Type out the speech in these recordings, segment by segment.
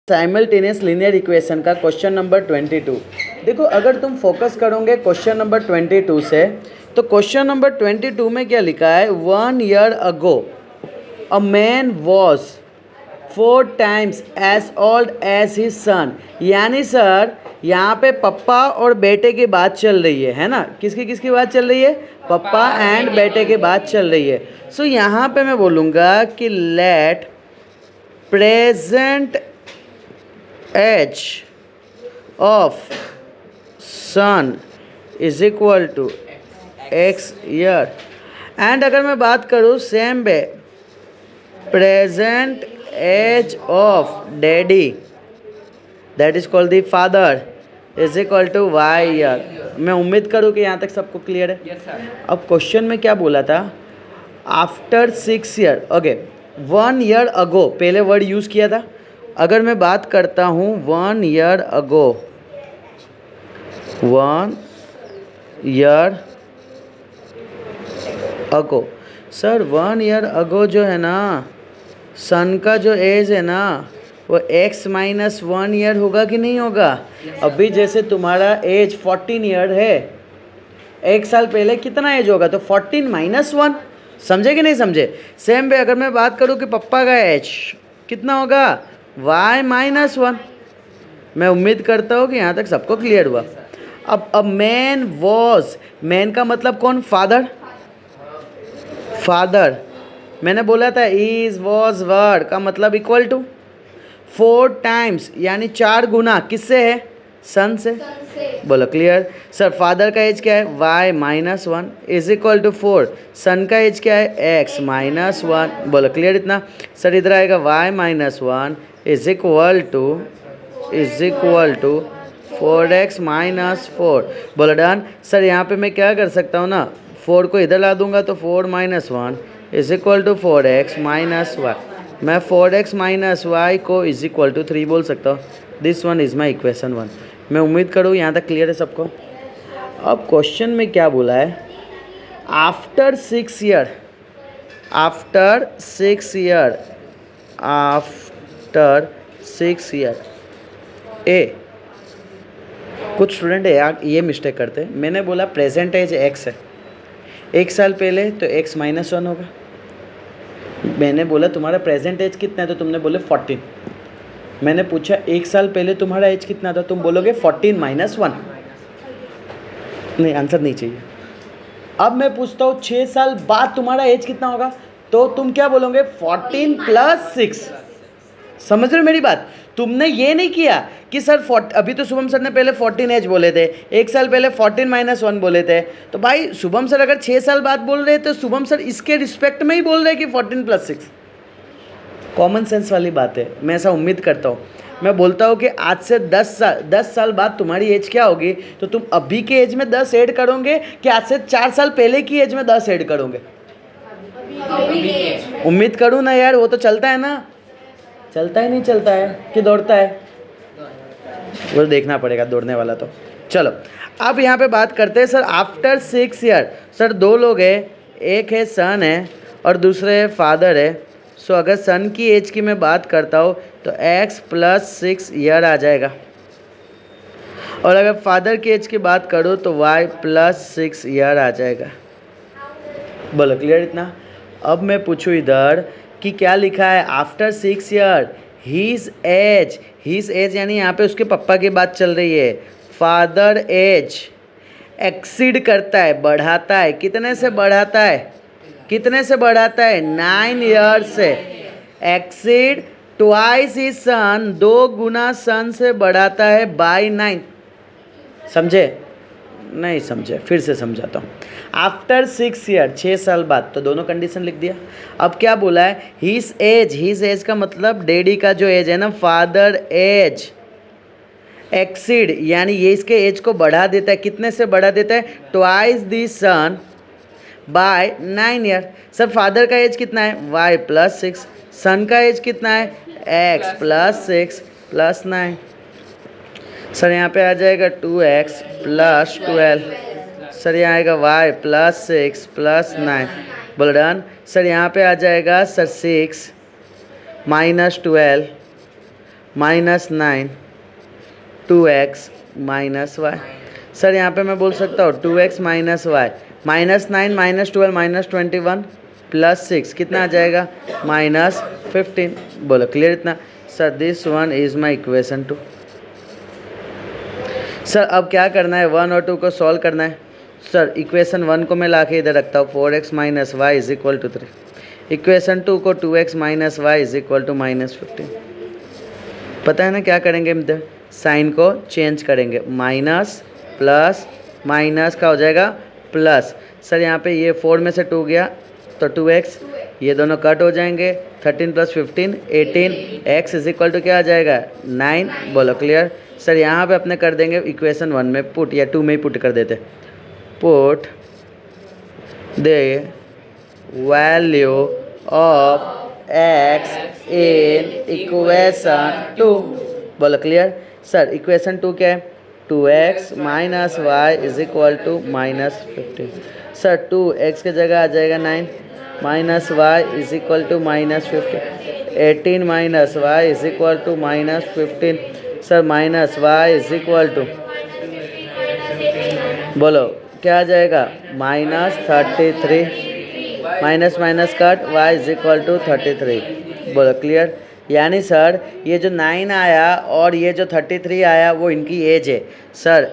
Simultaneous linear equation का question number 22। देखो, अगर तुम फोकस करोगे क्वेश्चन नंबर 22 से, तो क्वेश्चन नंबर 22 में क्या लिखा है? 1 year ago a man was 4 times as old as his son। यानी सर यहाँ पे पप्पा और बेटे की बात चल रही है ना? किसकी बात चल रही है? पप्पा एंड बेटे की बात चल रही है। सो यहाँ पे मैं बोलूँगा कि let present age of son is equal to x year. And अगर मैं बात करूँ same way present age of daddy that is called the father is equal to y year. मैं उम्मीद करूँ कि यहाँ तक सबको क्लियर है। अब क्वेश्चन में क्या बोला था? आफ्टर 6 year, ओके 1 year अगो पहले वर्ड यूज़ किया था। अगर मैं बात करता हूँ 1 year अगो, 1 year अगो, सर 1 year अगो जो है ना, सन का जो एज है ना वो x माइनस 1 ईयर होगा कि नहीं होगा? अभी जैसे तुम्हारा एज 14 ईयर है, एक साल पहले कितना एज होगा? तो 14 माइनस 1। समझे कि नहीं समझे? सेम वे अगर मैं बात करूँ कि पप्पा का एज कितना होगा? y minus 1। मैं उम्मीद करता हूँ कि यहाँ तक सबको क्लियर हुआ। अब मैन वॉज, मैन का मतलब कौन? फादर। फादर मैंने बोला था इज वॉज वर्ड का मतलब इक्वल टू 4 times यानी 4 गुना किससे है? सन से। बोलो क्लियर। सर फादर का एज क्या है? y minus 1 is equal to 4। Son का एज क्या है? x minus 1। बोलो क्लियर इतना। सर इधर आएगा y minus 1 is equal to 4x minus 4। बोलो डन। सर यहाँ पे मैं क्या कर सकता हूँ ना, 4 को इधर ला दूंगा तो 4 minus 1 is equal to 4x minus y। मैं 4x माइनस y को इज इक्वल टू 3 बोल सकता हूँ। This one is my equation 1। मैं उम्मीद करूँ यहाँ तक क्लियर है सबको। अब क्वेश्चन में क्या बोला है? आफ्टर 6 year, आफ्टर 6 year ए, कुछ स्टूडेंट है यार ये मिस्टेक करते हैं। मैंने बोला प्रेजेंट एज x है, एक साल पहले तो x माइनस 1 होगा। मैंने बोला तुम्हारा प्रेजेंट एज कितना है, तो तुमने बोले 14। मैंने पूछा एक साल पहले तुम्हारा एज कितना था, तुम बोलोगे 14 माइनस 1। नहीं, आंसर नहीं चाहिए। अब मैं पूछता हूँ 6 साल बाद तुम्हारा एज कितना होगा, तो तुम क्या बोलोगे? 14 प्लस 6। समझ रहे हो मेरी बात? तुमने ये नहीं किया कि सर अभी तो शुभम सर ने पहले 14 एज बोले थे, एक साल पहले 14 माइनस 1 बोले थे। तो भाई शुभम सर अगर 6 साल बाद बोल रहे हैं तो शुभम सर इसके रिस्पेक्ट में ही बोल रहे हैं कि 14 प्लस 6। कॉमन सेंस वाली बात है, मैं ऐसा उम्मीद करता हूँ। मैं बोलता हूँ कि आज से 10 साल बाद तुम्हारी एज क्या होगी, तो तुम अभी के एज में 10 ऐड करोगे कि आज से 4 साल पहले की एज में 10 ऐड करोगे? उम्मीद करूँ ना यार, वो तो चलता है ना। चलता ही नहीं चलता है कि दौड़ता है? वो देखना पड़ेगा दौड़ने वाला तो। चलो अब यहाँ पे बात करते हैं सर आफ्टर 6 year। सर 2 लोग हैं, एक है सन है और दूसरे है फादर है। सो अगर सन की एज की मैं बात करता हूँ तो x प्लस 6 ईयर आ जाएगा, और अगर फादर की एज की बात करूँ तो y प्लस 6 ईयर आ जाएगा। बोलो क्लियर इतना। अब मैं पूछूँ इधर कि क्या लिखा है? आफ्टर 6 year हीज एज यानी यहाँ पे उसके पप्पा की बात चल रही है। फादर एज एक्सीड करता है, बढ़ाता है। कितने से बढ़ाता है? कितने से बढ़ाता है? 9 years से। एक्सीड ट्वाइस ही सन, 2 गुना सन से बढ़ाता है बाई 9। समझे? नहीं समझे, फिर से समझाता हूँ। आफ्टर 6 year 6 साल बाद, तो दोनों कंडीशन लिख दिया। अब क्या बोला है? हीज एज का मतलब डैडी का जो एज है ना, फादर एज एक्सीड यानी ये इसके एज को बढ़ा देता है। कितने से बढ़ा देता है? Twice the son by 9 year। Sir father का एज कितना है? y plus 6। सन का एज कितना है? x plus 6 plus 9। सर यहाँ पे आ जाएगा 2x प्लस 12। सर यहाँ आएगा y प्लस 6 प्लस 9। बोलो डन। सर यहाँ पे आ जाएगा sir 6 minus 12 -9 2x minus y. Sir यहाँ पे मैं बोल सकता हूँ 2x माइनस वाई, -9 -12 -21 +6 कितना आ जाएगा -15। बोलो क्लियर इतना। Sir this one is my equation 2। Sir अब क्या करना है, 1 और 2 को सॉल्व करना है। सर इक्वेशन 1 को मैं ला के इधर रखता हूँ, 4x minus y is equal to 3। Equation 2 को 2x minus y is equal to -15। पता है ना क्या करेंगे हम इधर, साइन को चेंज करेंगे, माइनस प्लस माइनस का हो जाएगा प्लस। सर यहाँ पे ये 4 में से 2 गया तो 2x, ये दोनों कट हो जाएंगे, 13 + 15 18, x इज इक्वल टू क्या आ जाएगा 9। बोलो क्लियर। सर यहाँ पे अपने कर देंगे इक्वेशन 1 में पुट, या 2 में ही पुट कर देते, put the value of x in equation 2। बोलो क्लियर। सर इक्वेशन 2 क्या है, 2x minus y is equal to -15। Sir 2x की जगह आ जाएगा 9 minus y is equal to -15, 18 minus y is equal to -15। Sir minus y is equal to, बोलो क्या आ जाएगा -33, minus minus cut, y is equal to 33। बोलो clear. यानी सर ये जो 9 आया और ये जो 33 आया वो इनकी एज है। सर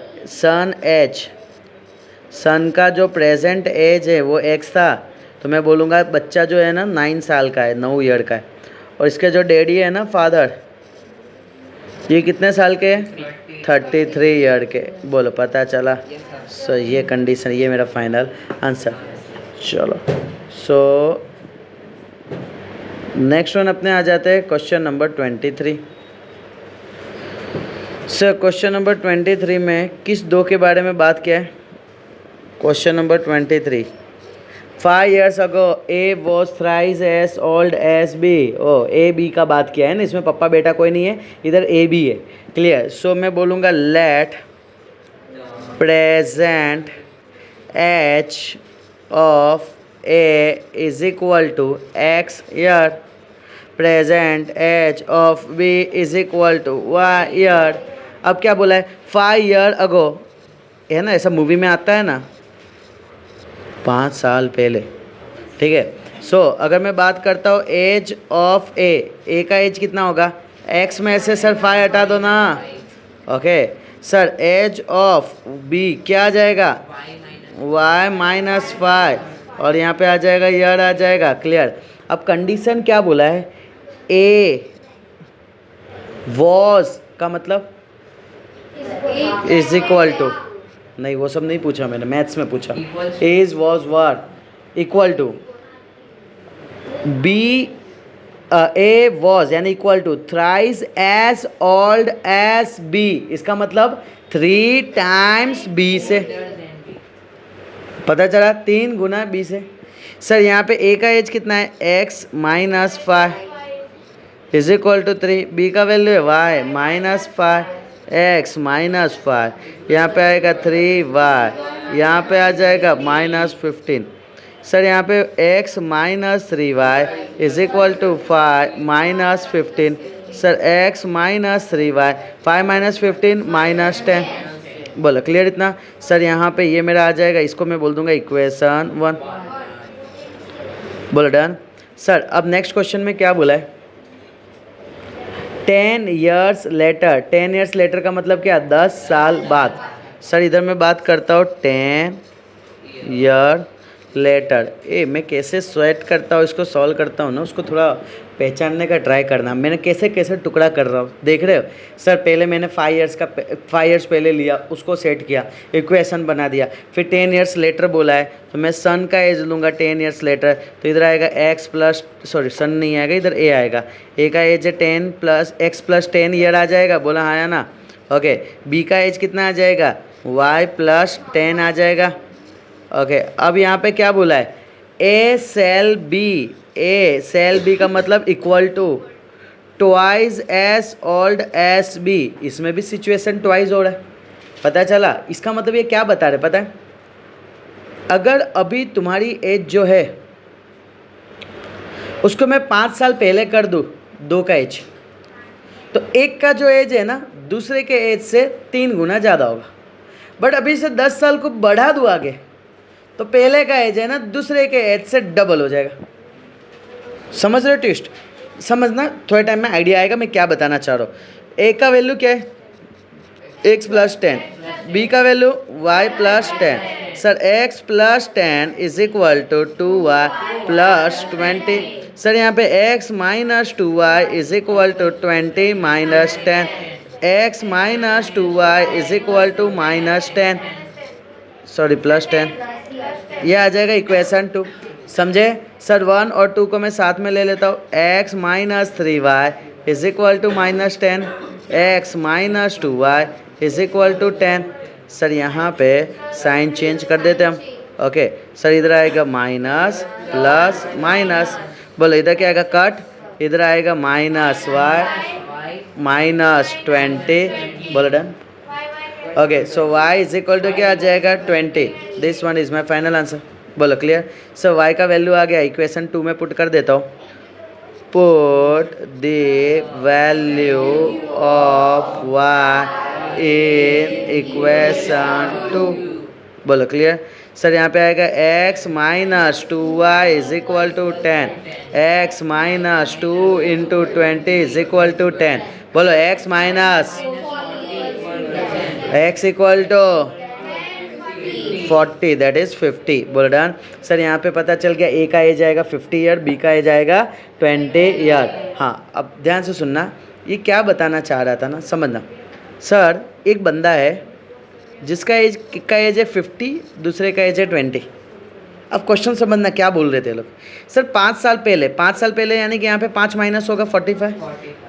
सन का जो प्रेजेंट एज है वो x था, तो मैं बोलूँगा बच्चा जो है ना 9 साल का है, 9 ईयर का है। और इसके जो डैडी है ना फादर, ये कितने साल के हैं 33 ईयर के। बोलो पता चला। सो ये कंडीशन, ये मेरा फाइनल आंसर। चलो सो नेक्स्ट वन अपने आ जाते हैं question number 23। Sir question number 23 में किस दो के बारे में बात किया है। Question number 23, 5 years ago A was thrice as old as B। Oh A B का बात किया है ना, इसमें पप्पा बेटा कोई नहीं है, इधर ए बी है। क्लियर। सो मैं बोलूँगा let present age of A is equal to x year, present age of B is equal to y year. अब क्या बोला है 5 years ago है ना, ऐसा मूवी में आता है ना 5 साल पहले। ठीक है। सो अगर मैं बात करता हूँ एज ऑफ ए का एज कितना होगा, x में से सर 5 हटा दो ना। Okay. Sir age of B क्या आ जाएगा y -5, और यहाँ पे आ जाएगा ईयर आ जाएगा। क्लियर। अब कंडीशन क्या बोला है, ए वॉज का मतलब इज इक्वल टू, नहीं वो सब नहीं पूछा मैंने, मैथ्स में पूछा। Age was what equal to B, A was यानी equal to thrice as old as B, इसका मतलब 3 टाइम्स बी से। पता चला 3 गुना बी से। सर यहाँ पे ए का एज कितना है x -5 is equal to 3, B का वैल्यू है y -5 x -5, यहाँ पे आएगा 3y, यहाँ पे आ जाएगा -15। सर यहाँ पे x -3y is equal to 5 -15। Sir x -3y, 5 -15 -10। बोलो क्लियर इतना। सर यहाँ पे ये मेरा आ जाएगा, इसको मैं बोल दूंगा इक्वेशन 1। बोलो डन। सर अब नेक्स्ट क्वेश्चन में क्या बोला है, 10 years later। 10 years later का मतलब क्या, 10 साल बाद। सर इधर मैं बात करता हूँ 10 year later। मैं कैसे स्वेट करता हूँ, इसको सॉल्व करता हूँ ना, उसको थोड़ा पहचानने का ट्राई करना। मैंने कैसे कैसे टुकड़ा कर रहा हूँ, देख रहे हो। सर पहले मैंने 5 years पहले लिया, उसको सेट किया, इक्वेशन बना दिया, फिर 10 years later बोला है तो मैं सन का एज लूँगा 10 years later, तो इधर आएगा सन नहीं आएगा, इधर ए आएगा। ए का एज है 10 + x + 10 ईयर आ जाएगा, बोला हाँ या ना। ओके। बी का एज कितना आ जाएगा y + 10 आ जाएगा। ओके। अब यहाँ पे क्या बोला है, ए सेल बी का मतलब equal to twice as old as B. इसमें भी सिचुएशन ट्वाइस हो रहा है। पता चला। इसका मतलब ये क्या बता रहे पता है, अगर अभी तुम्हारी एज जो है उसको मैं 5 साल पहले कर दूँ 2 का एज, तो एक का जो एज है ना दूसरे के एज से 3 गुना ज़्यादा होगा। बट अभी से 10 साल को बढ़ा दूँ आगे तो पहले का एज है ना दूसरे के एज से डबल हो जाएगा। समझ रहे हो ट्विस्ट? समझना, थोड़े टाइम में आइडिया आएगा मैं क्या बताना चाह रहा हूँ। ए का वैल्यू क्या है? x प्लस 10, बी का value y plus 10। Sir x plus 10 is equal to 2y plus 20। Sir यहाँ पे x minus 2y is equal to 20 minus 10। x minus 2y is equal to minus 10, sorry plus 10। ये आ जाएगा equation 2। समझे? Sir 1 और 2 को मैं साथ में ले लेता हूँ। x minus 3y is equal to minus 10, x minus 2y is equal to 10। Sir यहाँ पे साइन चेंज कर देते हम। ओके सर, इधर आएगा माइनस प्लस माइनस, बोलो इधर क्या आएगा? कट। इधर आएगा माइनस y माइनस 20, बोलो done. Okay so y is equal to क्या आ जाएगा? 20। This one is my final answer. बोलो क्लियर? सो y का वैल्यू आ गया, इक्वेशन 2 में पुट कर देता हूँ। Put the value of y in equation 2। बोलो क्लियर? सर यहाँ पे आएगा x minus 2y is equal to 10, x minus 2 into 20 is equal to 10। बोलो x minus x equal to 40, that is 50। बोलो डन। सर यहाँ पे पता चल गया a का एज आएगा 50 ईयर, b का एज आएगा 20 ईयर। हाँ अब ध्यान से सुनना, ये क्या बताना चाह रहा था ना, समझना। सर एक बंदा है जिसका एज है 50, दूसरे का एज है 20। अब क्वेश्चन समझना क्या बोल रहे थे लोग। सर 5 साल पहले यानी कि यहाँ पे 5 माइनस होगा 45।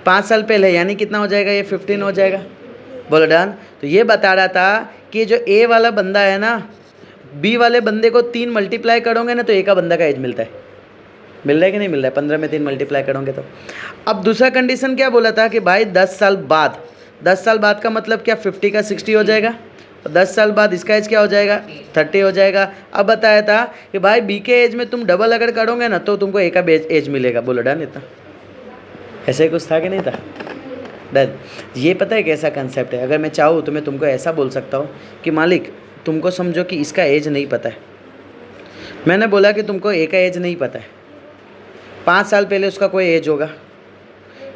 5 साल पहले यानी कितना हो जाएगा? ये 15 हो जाएगा। बोलो डन। तो ये बता रहा था कि जो ए वाला बंदा है ना, बी वाले बंदे को 3 मल्टीप्लाई करोगे ना तो ए का बंदा का एज मिलता है। मिल रहा है कि नहीं मिल रहा है? 15 में 3 मल्टीप्लाई करोगे तो। अब दूसरा कंडीशन क्या बोला था कि भाई 10 साल बाद, 10 साल बाद का मतलब क्या? 50 का 60 हो जाएगा, और 10 साल बाद इसका एज क्या हो जाएगा? 30 हो जाएगा। अब बताया था कि भाई बी के एज में तुम डबल अगर करोगे ना तो तुमको ए का एज मिलेगा। बोलो डन। इतना ऐसे ही कुछ था कि नहीं था? डन। ये पता है कैसा कंसेप्ट है? अगर मैं चाहूँ तो मैं तुमको ऐसा बोल सकता हूँ कि मालिक तुमको समझो कि इसका एज नहीं पता है। मैंने बोला कि तुमको ए का एज नहीं पता है, 5 साल पहले उसका कोई एज होगा,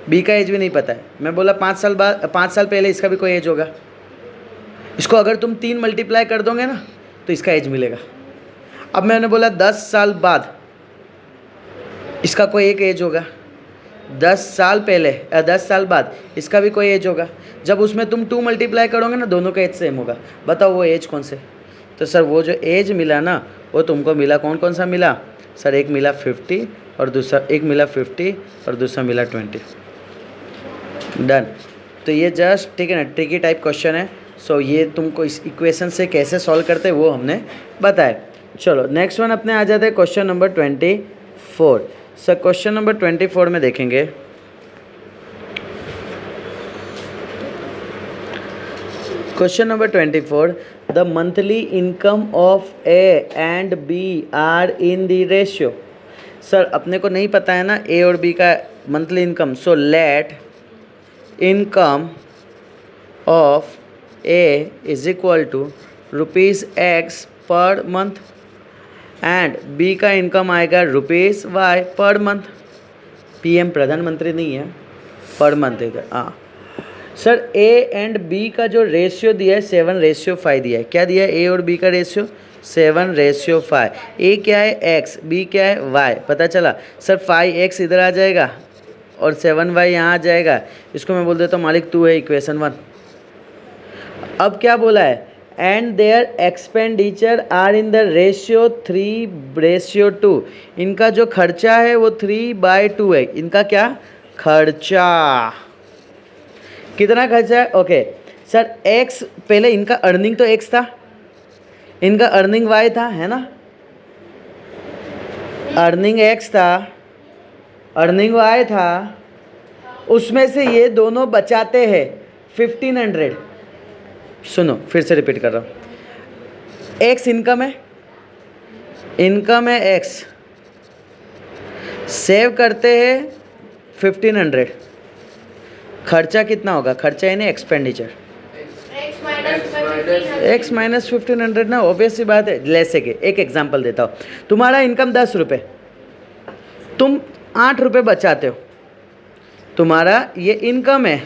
बी का एज भी नहीं पता है। मैं बोला 5 साल पहले इसका भी कोई एज होगा। इसको अगर तुम 3 मल्टीप्लाई कर दोगे ना तो इसका एज मिलेगा। अब मैंने बोला 10 साल बाद इसका कोई एक एज होगा, 10 साल पहले 10 साल बाद इसका भी कोई एज होगा। जब उसमें तुम 2 मल्टीप्लाई करोगे ना दोनों का एज सेम होगा। बताओ वो एज कौन से? तो सर वो जो एज मिला ना वो तुमको मिला, कौन कौन सा मिला? सर एक मिला 50 और दूसरा, एक मिला 50 और दूसरा मिला 20। डन। तो ये जस्ट ठीक है ना, ट्रिकी टाइप क्वेश्चन है। सो ये तुमको इस इक्वेशन से कैसे सॉल्व करते हैं वो हमने बताया। चलो नेक्स्ट वन अपने आ जाते हैं question number 24। Sir question number 24 में देखेंगे, question number 24, the monthly income of A and B are in the ratio. Sir अपने को नहीं पता है ना ए और बी का monthly income. So let income of A is equal to ₹X per month and B का इनकम आएगा ₹Y पर मंथ। PM प्रधानमंत्री नहीं है, पर मंथ इधर। हाँ सर ए एंड बी का जो रेशियो दिया है 7:5 दिया है। क्या दिया है? ए और बी का रेशियो 7:5। ए क्या है? x, बी क्या है? y। पता चला? सर 5x इधर आ जाएगा और 7y यहाँ आ जाएगा। इसको मैं बोल देता हूँ मालिक तू है इक्वेशन 1। अब क्या बोला है? And their expenditure are in the ratio 3:2। इनका जो खर्चा है वो 3/2 है। इनका क्या खर्चा? कितना खर्चा है? ओके सर x, पहले इनका अर्निंग तो x था, इनका अर्निंग y था, है ना? अर्निंग x था, अर्निंग y था, उसमें से ये दोनों बचाते हैं 1500। सुनो फिर से रिपीट कर रहा हूँ। x इनकम है, इनकम है x, सेव करते हैं 1500, खर्चा कितना होगा, खर्चा यानी एक्सपेंडिचर, एक्स माइनस 1500 ना, ऑब्वियस सी बात है। जैसे कि एक एग्जांपल देता हूँ, तुम्हारा इनकम 10 रुपये, तुम 8 रुपये बचाते हो, तुम्हारा ये इनकम है,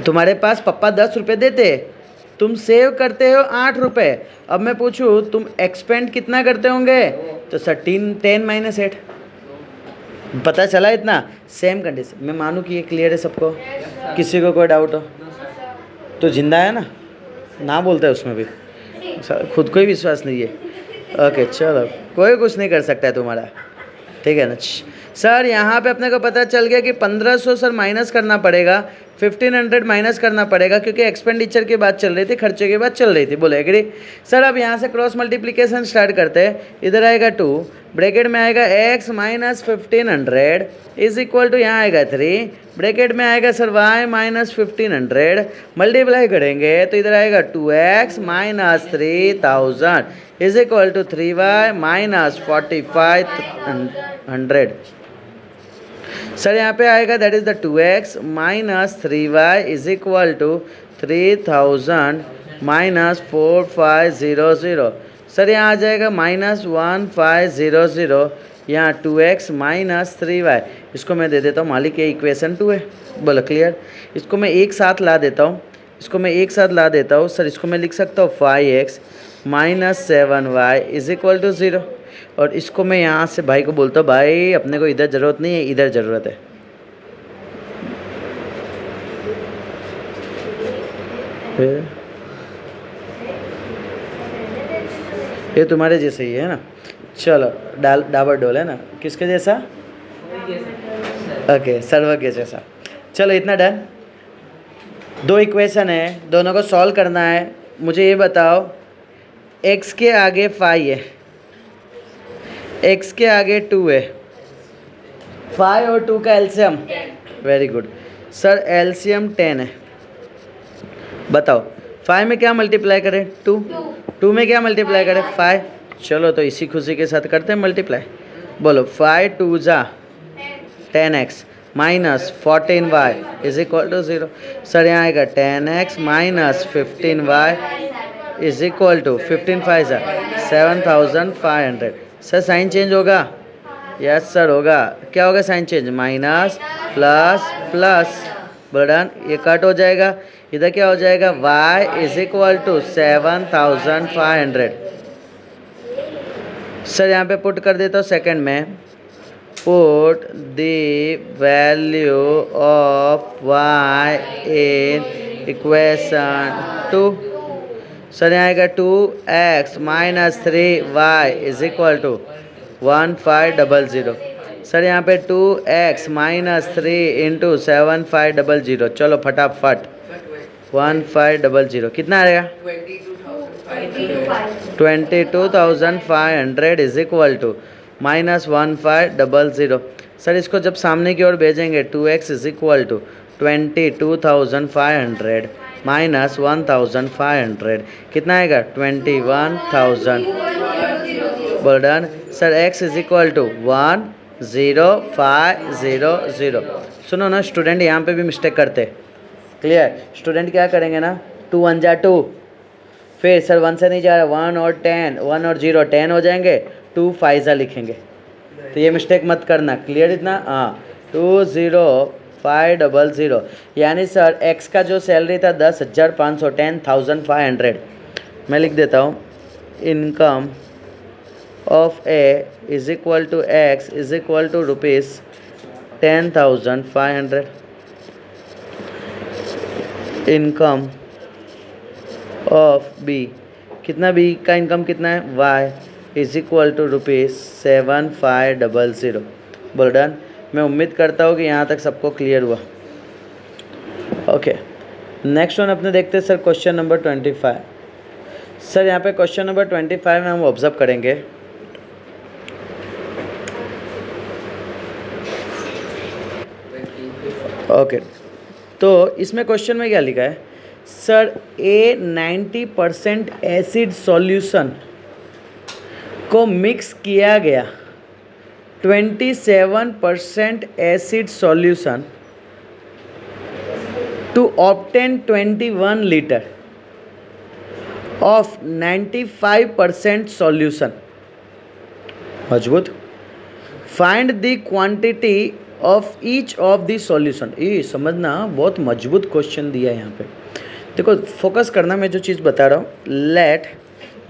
तुम्हारे पास पापा 10 रुपये देते हैं, तुम सेव करते हो 8 रुपये। अब मैं पूछूँ तुम एक्सपेंड कितना करते होंगे, तो 10 माइनस 8, पता चला इतना। सेम कंडीशन, मैं मानूँ कि ये क्लियर है सबको, किसी को कोई डाउट हो तो जिंदा है ना, ना बोलते हैं उसमें भी, खुद को ही विश्वास नहीं है। ओके चलो, कोई कुछ नहीं कर सकता है तुम्हारा, ठीक है ना। सर यहाँ पे अपने को पता चल गया कि 1500 सर माइनस करना पड़ेगा, 1500 माइनस करना पड़ेगा, क्योंकि एक्सपेंडिचर की बात चल रही थी, खर्चे की बात चल रही थी। बोले एग्री। सर अब यहाँ से क्रॉस मल्टीप्लिकेशन स्टार्ट करते हैं। इधर आएगा 2, ब्रैकेट में आएगा x minus 1500 is equal to, यहाँ आएगा 3, ब्रैकेट में आएगा सर y माइनस 1500, मल्टीप्लाई करेंगे तो इधर आएगा 2x minus 3000 is equal to 3y minus 4500। Sir यहाँ पे आएगा that is the 2x minus 3y is equal to 3000 minus 4500। Sir यहाँ आ जाएगा माइनस 1500, यहाँ 2x माइनस 3y, इसको मैं दे देता हूँ मालिक, ये इक्वेशन 2 है। बोलो क्लियर। इसको मैं एक साथ ला देता हूँ, इसको मैं एक साथ ला देता हूँ। सर इसको मैं लिख सकता हूँ 5x minus 7y is equal to 0, और इसको मैं यहाँ से भाई को बोलता हूँ भाई अपने को इधर ज़रूरत नहीं है, इधर ज़रूरत है। ये तुम्हारे जैसे ही है ना, चलो डाबर डोल है ना, किसके जैसा, ओके सर्व के जैसा। चलो इतना डन। 2 इक्वेशन है, दोनों को सॉल्व करना है। मुझे ये बताओ, x के आगे 5 है, x के आगे 2 है, 5 और 2 का LCM, very good sir, LCM 10 है। बताओ 5 में क्या मल्टीप्लाई करें, 2 में क्या मल्टीप्लाई करें, 5। चलो तो इसी खुशी के साथ करते हैं मल्टीप्लाई। बोलो 5 2 जा 10x minus 14y is equal to 0। Sir यहाँ आएगा 10x minus 15y is equal to 15 5 जा 7500। सर साइन चेंज होगा, यस सर होगा। क्या होगा sign change, minus plus plus, बर्डन ये कट हो जाएगा, इधर क्या हो जाएगा y is equal to 7500। Sir यहाँ पे पुट कर देता हूँ सेकंड में, put the value of y in equation 2। Sir यहाँ आएगा 2x minus 3y is equal to 1500। Sir यहाँ पे 2x माइनस 3 इंटू 7500, चलो फटाफट 1500 कितना आएगा, 22,500 is equal to minus 1500। Sir इसको जब सामने की ओर भेजेंगे 2x is equal to 22,500 minus 1500 कितना आएगा 21,000। बोल done. Sir x is equal to 10500। सुनो ना स्टूडेंट, यहाँ पे भी मिस्टेक करते, क्लियर। स्टूडेंट क्या करेंगे ना, 2 1 जा 2, फिर सर 1 से नहीं जा रहा, 1 और 10, 1 और 0 10 हो जाएंगे, 2 5 जा लिखेंगे। तो ये मिस्टेक मत करना, क्लियर इतना। हाँ 20500, यानी सर x का जो सैलरी था 10,500, 10,500, मैं लिख देता हूँ income of A is equal to x is equal to rupees 10,500। Income of B, कितना बी का इनकम कितना है, y is equal to rupees 7500। बोल डन। मैं उम्मीद करता हूँ कि यहाँ तक सबको क्लियर हुआ। ओके नेक्स्ट वन अपने देखते हैं सर, क्वेश्चन नंबर 25। सर यहाँ पे क्वेश्चन नंबर 25 में हम ऑब्जर्व करेंगे, ओके तो इसमें क्वेश्चन में क्या लिखा है, सर ए 90% एसिड सॉल्यूशन को मिक्स किया गया 27% acid solution to obtain 21 litre of 95% solution. मजबूत। Find the quantity of each of the solution. ये समझना, बहुत मजबूत क्वेश्चन दिया है यहाँ पे। देखो फोकस करना, मैं जो चीज़ बता रहा हूँ। लेट,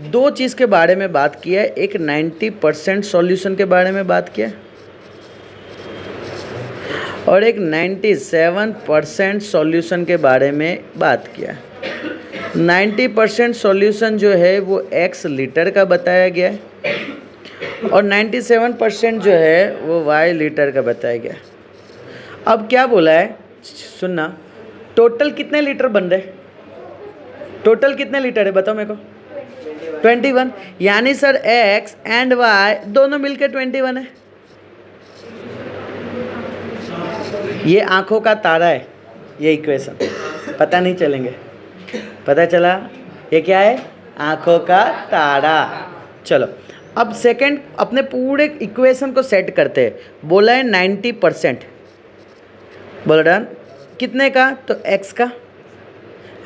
दो चीज़ के बारे में बात किया है, एक 90% सॉल्यूशन के बारे में बात किया और एक 97% सॉल्यूशन के बारे में बात किया। 90% सॉल्यूशन जो है वो x लीटर का बताया गया है और 97% जो है वो y लीटर का बताया गया है। अब क्या बोला है, सुनना, टोटल कितने लीटर बन रहे, टोटल कितने लीटर है बताओ मेरे को। 21, यानी सर x एंड y दोनों मिलकर 21 है। ये आंखों का तारा है, ये इक्वेशन, पता नहीं चलेंगे, पता चला ये क्या है, आंखों का तारा। चलो अब सेकंड, अपने पूरे इक्वेशन को सेट करते हैं। बोला है 90%, बोला डन, कितने का, तो x का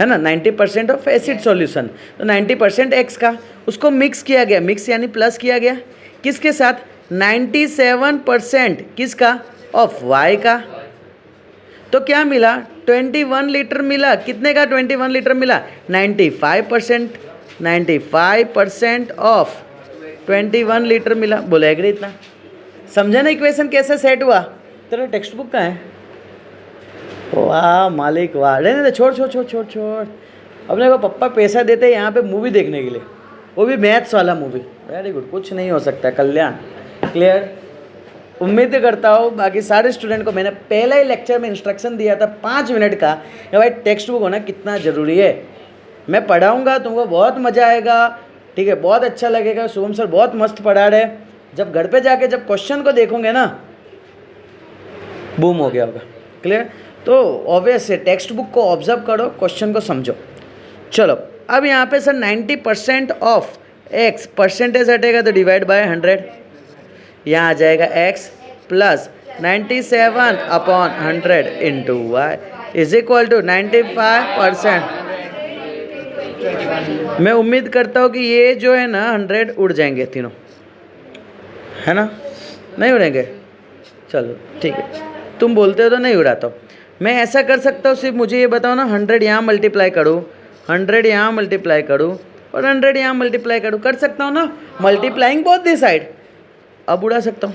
है ना, 90% ऑफ एसिड सॉल्यूशन, तो 90% x का, उसको मिक्स किया गया, मिक्स यानी प्लस किया गया, किसके साथ, 97% किसका, ऑफ y का। तो क्या मिला, 21 लीटर मिला, कितने का 21 लीटर मिला, 95%, 95% ऑफ 21 लीटर मिला। बोले एग्री, इतना समझे ना इक्वेशन कैसे सेट हुआ। तेरा टेक्स्ट बुक का है, वाह मालिक वाह। रहने छोड़ छोड़ छोड़ छोड़ छोड़, अपने को पप्पा पैसा देते हैं यहाँ पे मूवी देखने के लिए, वो भी मैथ्स वाला मूवी। वेरी गुड, कुछ नहीं हो सकता। कल्याण क्लियर। उम्मीद करता हूँ बाकी सारे स्टूडेंट को मैंने पहले ही लेक्चर में इंस्ट्रक्शन दिया था 5 मिनट का, कि भाई टेक्स्ट बुक होना कितना ज़रूरी है। मैं पढ़ाऊँगा, तुमको बहुत मज़ा आएगा, ठीक है, बहुत अच्छा लगेगा। शुभम सर बहुत मस्त पढ़ा रहे, जब घर पे जाके जब क्वेश्चन को देखोगे ना, बूम हो गया होगा। क्लियर। तो ऑब्वियस है, टेक्स्ट बुक को ऑब्जर्व करो, क्वेश्चन को समझो। चलो अब यहाँ पे सर 90% ऑफ x, परसेंटेज हटेगा तो डिवाइड बाय 100, यहाँ आ जाएगा x plus 97 upon 100 into y is equal to 95%। मैं उम्मीद करता हूँ कि ये जो है ना 100 उड़ जाएंगे तीनों, है ना, नहीं उड़ेंगे। चलो ठीक है, तुम बोलते हो तो नहीं उड़ाता हूँ। मैं ऐसा कर सकता हूँ, सिर्फ मुझे ये बताओ ना, 100 यहाँ मल्टीप्लाई करूँ, 100 यहाँ मल्टीप्लाई करूँ और 100 यहाँ मल्टीप्लाई करूँ, कर सकता हूँ ना, मल्टीप्लाइंग बोथ दी साइड। अब उड़ा सकता हूँ,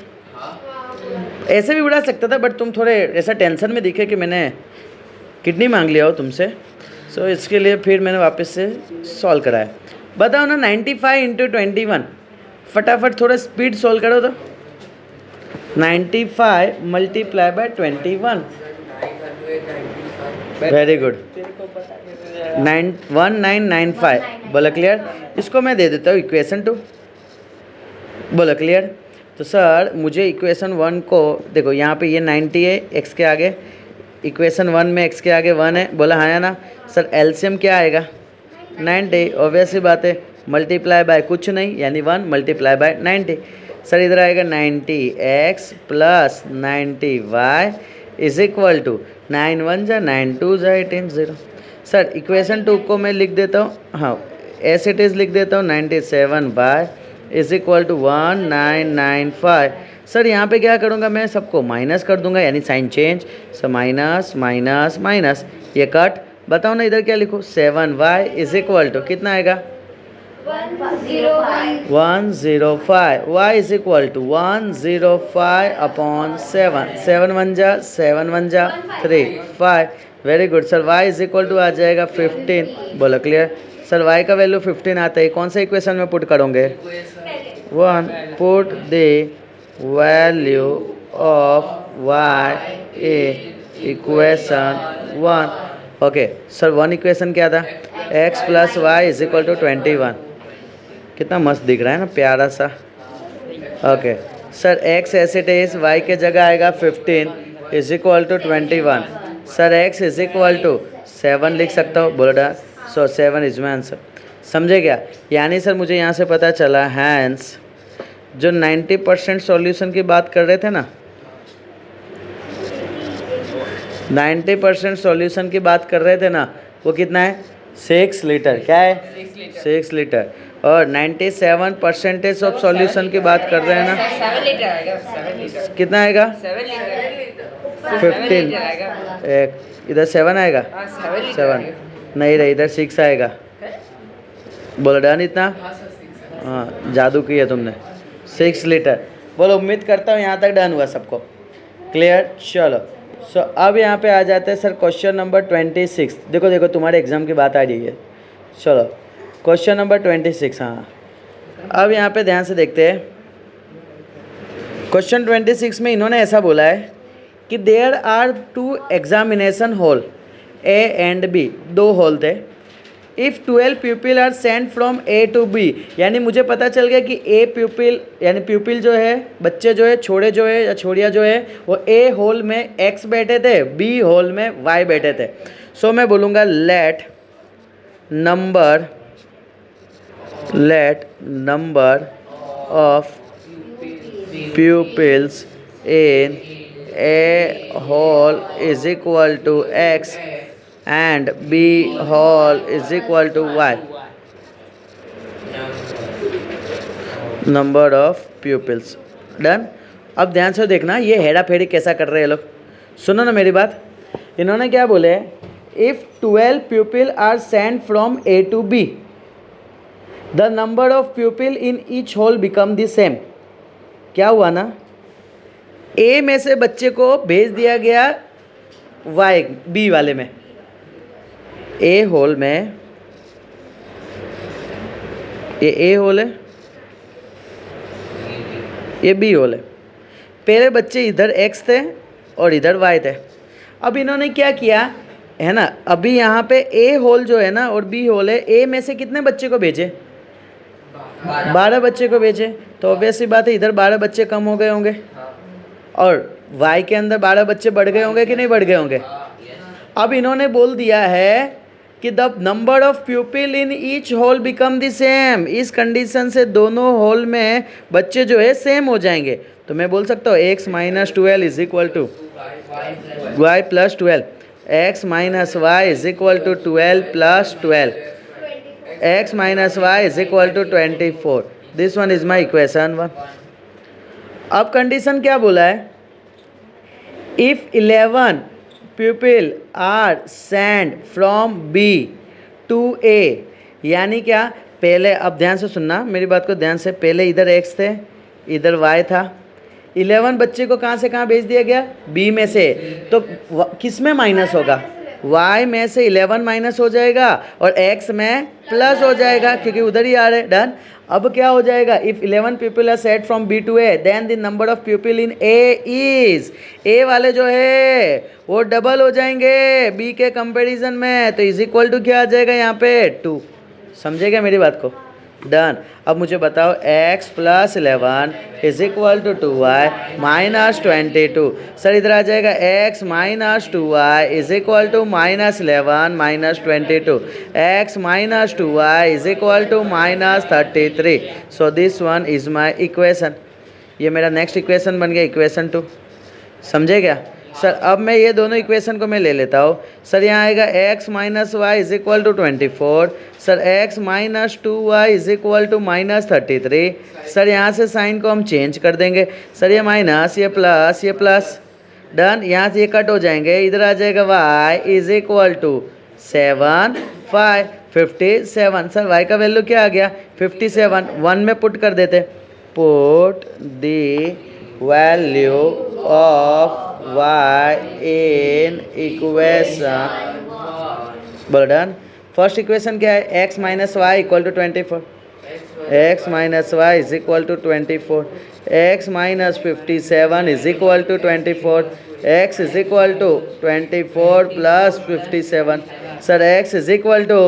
ऐसे भी उड़ा सकता था, बट तुम थोड़े ऐसा टेंशन में दिखे कि मैंने किडनी मांग लिया हो तुमसे, सो इसके लिए फिर मैंने वापस से सॉल्व कराया। बताओ ना, 95 इंटू 21, फटाफट थोड़ा स्पीड सॉल्व करो तो। 95 मल्टीप्लाई बाय 21, वेरी गुड, 1995। बोला क्लियर। इसको मैं दे देता हूँ इक्वेशन 2। बोला क्लियर। तो सर मुझे इक्वेशन 1 को देखो, यहाँ पे ये 90 है x के आगे, इक्वेशन 1 में x के आगे 1 है। बोला हाँ या ना। सर एलसीएम क्या आएगा, 90, ऑब्वियस ही बात है, मल्टीप्लाई बाय कुछ नहीं यानी 1 मल्टीप्लाई बाय 90। सर इधर आएगा 90x plus 90y is equal to 9 1 जा 9 2 जा 18 0। सर इक्वेशन 2 को मैं लिख देता हूँ, हाँ एस इट इज़ लिख देता हूँ, 97y is equal to 1995। Sir यहाँ पे क्या करूँगा, मैं सबको माइनस कर दूंगा, यानी sign change. Sir minus minus minus, ये कट। बताओ ना इधर क्या लिखूँ, 7y इज इक्वल टू कितना आएगा, 105। y is equal to 105 upon 7, 7 1 जा 7 1 जा 3 5। Very good. Sir y is equal to आ जाएगा 15। बोलो क्लियर। सर y का वैल्यू 15 आता है, कौन सा इक्वेशन में पुट करोगे, 1, put the value of y a equation 1। Okay sir 1 equation क्या था, x plus y is equal to 21। कितना मस्त दिख रहा है ना, प्यारा सा। Okay sir x as it is, y के जगह आएगा 15 is equal to 21। Sir x is equal to 7 लिख सकता हूँ, बोलो। So 7 is my answer. समझे क्या, यानी सर मुझे यहाँ से पता चला हैंस जो 90% सॉल्यूशन की बात कर रहे थे ना, 90% सॉल्यूशन की बात कर रहे थे ना, वो कितना है 6 लीटर, क्या है 6 लीटर। और 97% ऑफ सॉल्यूशन की बात कर रहे हैं ना, 7 लीटर आएगा, 7 लीटर, कितना आएगा 7 लीटर, 15, एक इधर 7 आएगा, 7 नहीं रहे, इधर 6 आएगा। बोलो डन इतना, हाँ जादू किया तुमने, 6 लीटर। बोलो उम्मीद करता हूँ यहाँ तक डन हुआ सबको, क्लियर। चलो सो अब यहाँ पे आ जाते हैं सर क्वेश्चन नंबर 26। देखो देखो तुम्हारे एग्ज़ाम की बात आ रही है। चलो क्वेश्चन नंबर 26, हाँ अब यहाँ पे ध्यान से देखते हैं। क्वेश्चन 26 में इन्होंने ऐसा बोला है कि there are 2 examination hall A and B, 2 hall थे। If 12 people are sent from A to B, यानी मुझे पता चल गया कि ए प्यूपिल यानी प्यूपिल जो है, बच्चे जो है, छोड़े जो है या छोड़िया जो है, वो ए हॉल में एक्स बैठे थे, बी हॉल में वाई बैठे थे। सो मैं बोलूँगा let number of pupils in A hall is equal to X and B hall is equal to Y. Number of pupils done. अब ध्यान से देखना ये हेड़ा फेड़ी कैसा कर रहे हैं लोग, सुनो ना मेरी बात। इन्होंने क्या बोले, if 12 people are sent from A to B the number of people in each hall become the same. क्या हुआ ना, ए में से बच्चे को भेज दिया गया वाई बी वाले में, ए होल में, ये ए होल है, ये बी होल है। पहले बच्चे इधर एक्स थे और इधर वाई थे। अब इन्होंने क्या किया है ना, अभी यहाँ पे ए होल जो है ना और बी होल है, ए में से कितने बच्चे को भेजे, 12 बच्चे को भेजे। तो ऑब्वियसली बात है इधर 12 बच्चे कम हो गए होंगे और वाई के अंदर 12 बच्चे बढ़ गए होंगे कि नहीं बढ़ गए होंगे। अब इन्होंने बोल दिया है कि the number of people in each hall become the same. इस कंडीशन से दोनों हॉल में बच्चे जो है सेम हो जाएंगे। तो मैं बोल सकता हूँ x minus 12 is equal to y plus 12, x minus y is equal to 12 plus 12, x minus y is equal to 24. This one is my equation 1. अब कंडीशन क्या बोला है, if 11 people are sent from B to A, यानी क्या, पहले अब ध्यान से सुनना मेरी बात को ध्यान से, पहले इधर x थे इधर y था, 11 बच्चे को कहाँ से कहाँ भेज दिया गया, B में से। तो किस में माइनस होगा, y में से 11 माइनस हो जाएगा और x में प्लस हो जाएगा क्योंकि उधर ही आ रहे। डन। अब क्या हो जाएगा, if 11 people are set from B to A then the number of people in A is, A वाले जो है वो डबल हो जाएंगे B के कंपैरिजन में। तो इज इक्वल टू क्या आ जाएगा यहाँ पे 2। समझेगा मेरी बात को, डन। अब मुझे बताओ x plus 11 is equal to 2y minus 22। Sir इधर आ जाएगा x minus 2y is equal to minus 11 minus 22, x minus 2y is equal to minus 33। So this one is my equation. ये मेरा नेक्स्ट इक्वेशन बन गया, equation 2। समझे क्या sir. अब मैं ये दोनों इक्वेशन को मैं ले लेता हूँ। सर यहाँ आएगा x minus y is equal to 24, sir x minus 2y is equal to minus 33। Sir यहाँ से साइन को हम चेंज कर देंगे, सर ये माइनस ये प्लस, डन। यहाँ से ये कट हो जाएंगे, इधर आ जाएगा y is equal to 7 5 57। Sir y का वैल्यू क्या आ गया 57, 1 में पुट कर देते, put the value of y in equation, बोलो डन। फर्स्ट इक्वेशन क्या है, x minus y equal to 24, x minus y is equal to 24, x minus 57 is equal to 24, x is equal to 24 plus 57। Sir x is equal to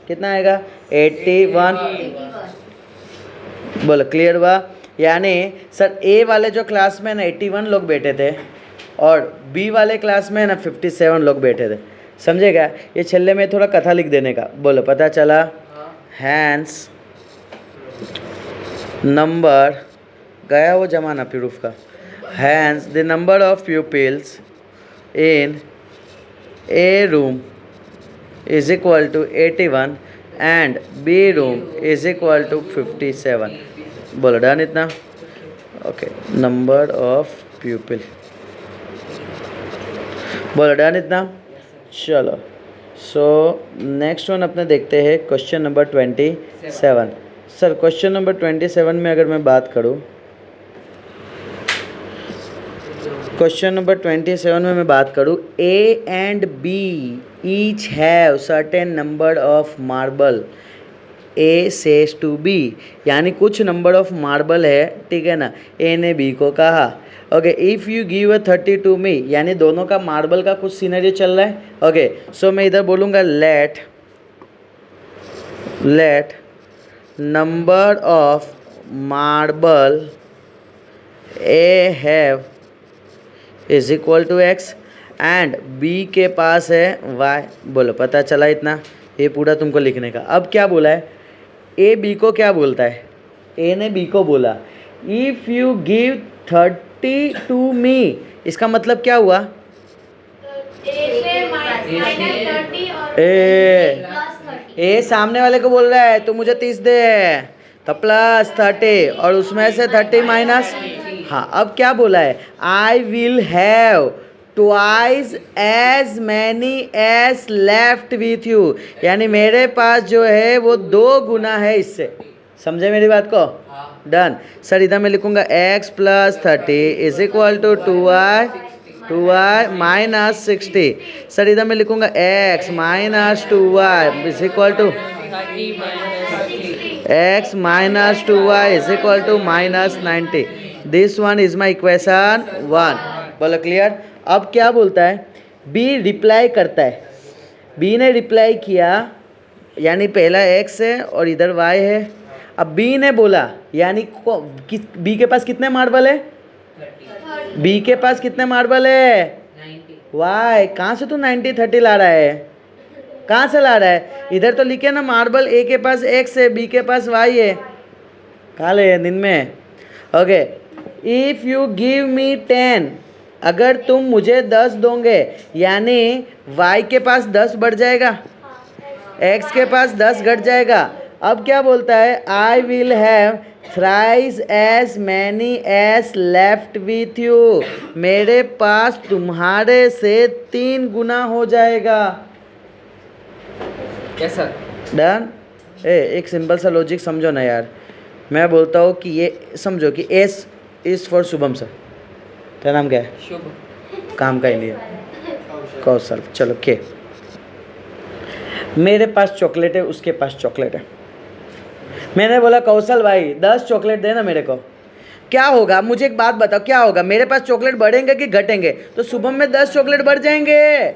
कितना आएगा 81। बोलो clear हुआ। यानी sir ए वाले जो class में ना 81 लोग बैठे थे और बी वाले क्लास में ना 57 लोग बैठे थे। समझेगा। ये छल्ले में थोड़ा कथा लिख देने का। बोलो पता चला। हैंस नंबर गया वो जमाना प्रूफ का। Hence the number of pupils in A room is equal to 81 and B room is equal to 57. बोलो डन इतना. Okay, number of प्यूपिल. बोलो डन इतना. चलो, सो नेक्स्ट वन अपने देखते हैं question number 27. Sir question number 27 में अगर मैं बात करूँ, क्वेश्चन नंबर 27 में मैं बात करूँ, A and B each have certain number of marble A says to B, यानी कुछ नंबर ऑफ मार्बल है, ठीक है ना. ए ने बी को कहा, okay, if you give a 30 to me, यानी दोनों का मार्बल का कुछ सीनरी चल रहा है. ओके, सो मैं इधर बोलूँगा let number of marble A have is equal to x and B के पास है वाई. बोलो, पता चला इतना. ये पूरा तुमको लिखने का. अब क्या बोला है, ए बी को क्या बोलता है, ए ने बी को बोला if you give 30 to me, इसका मतलब क्या हुआ, ए सामने वाले को बोल रहा है तो मुझे 30 दे, तो प्लस 30 और उसमें से 30 माइनस. हाँ, अब क्या बोला है, I will have twice as many as left with you, यानी मेरे पास जो है वो 2 गुना है इससे. समझे मेरी बात को. डन. सर इधर मैं लिखूंगा x plus 30 is equal to 2y minus 60. Sir इधर मैं लिखूंगा x minus 2y is equal to x minus 2y is equal to minus 90. This one is my equation 1. बोलो क्लियर. अब क्या बोलता है, बी रिप्लाई करता है. बी ने रिप्लाई किया, यानी पहला x है और इधर y है. अब बी ने बोला, यानी बी के पास कितने मार्बल है, बी के पास कितने मार्बल है, 90. वाई. कहाँ से तू 90 30 ला रहा है, कहाँ से ला रहा है, इधर तो लिखे ना मार्बल ए के पास x है, बी के पास y है. कहाँ ले दिन में. Okay, if you give me 10, अगर तुम मुझे 10 दोगे, यानी y के पास 10 बढ़ जाएगा, x के पास 10 घट जाएगा. अब क्या बोलता है, I will have thrice as many as left with you, मेरे पास तुम्हारे से 3 गुना हो जाएगा. Yes sir. डन. एक सिंपल सा लॉजिक समझो ना यार. मैं बोलता हूँ कि ये समझो कि S is for Shubham sir. तेरा नाम क्या है, शुभ. काम का ही नहीं है, कौशल. चलो के, मेरे पास चॉकलेट है, उसके पास चॉकलेट है. मैंने बोला कौशल भाई 10 चॉकलेट देना मेरे को. क्या होगा, मुझे एक बात बताओ, क्या होगा, मेरे पास चॉकलेट बढ़ेंगे कि घटेंगे. तो शुभम में 10 चॉकलेट बढ़ जाएंगे,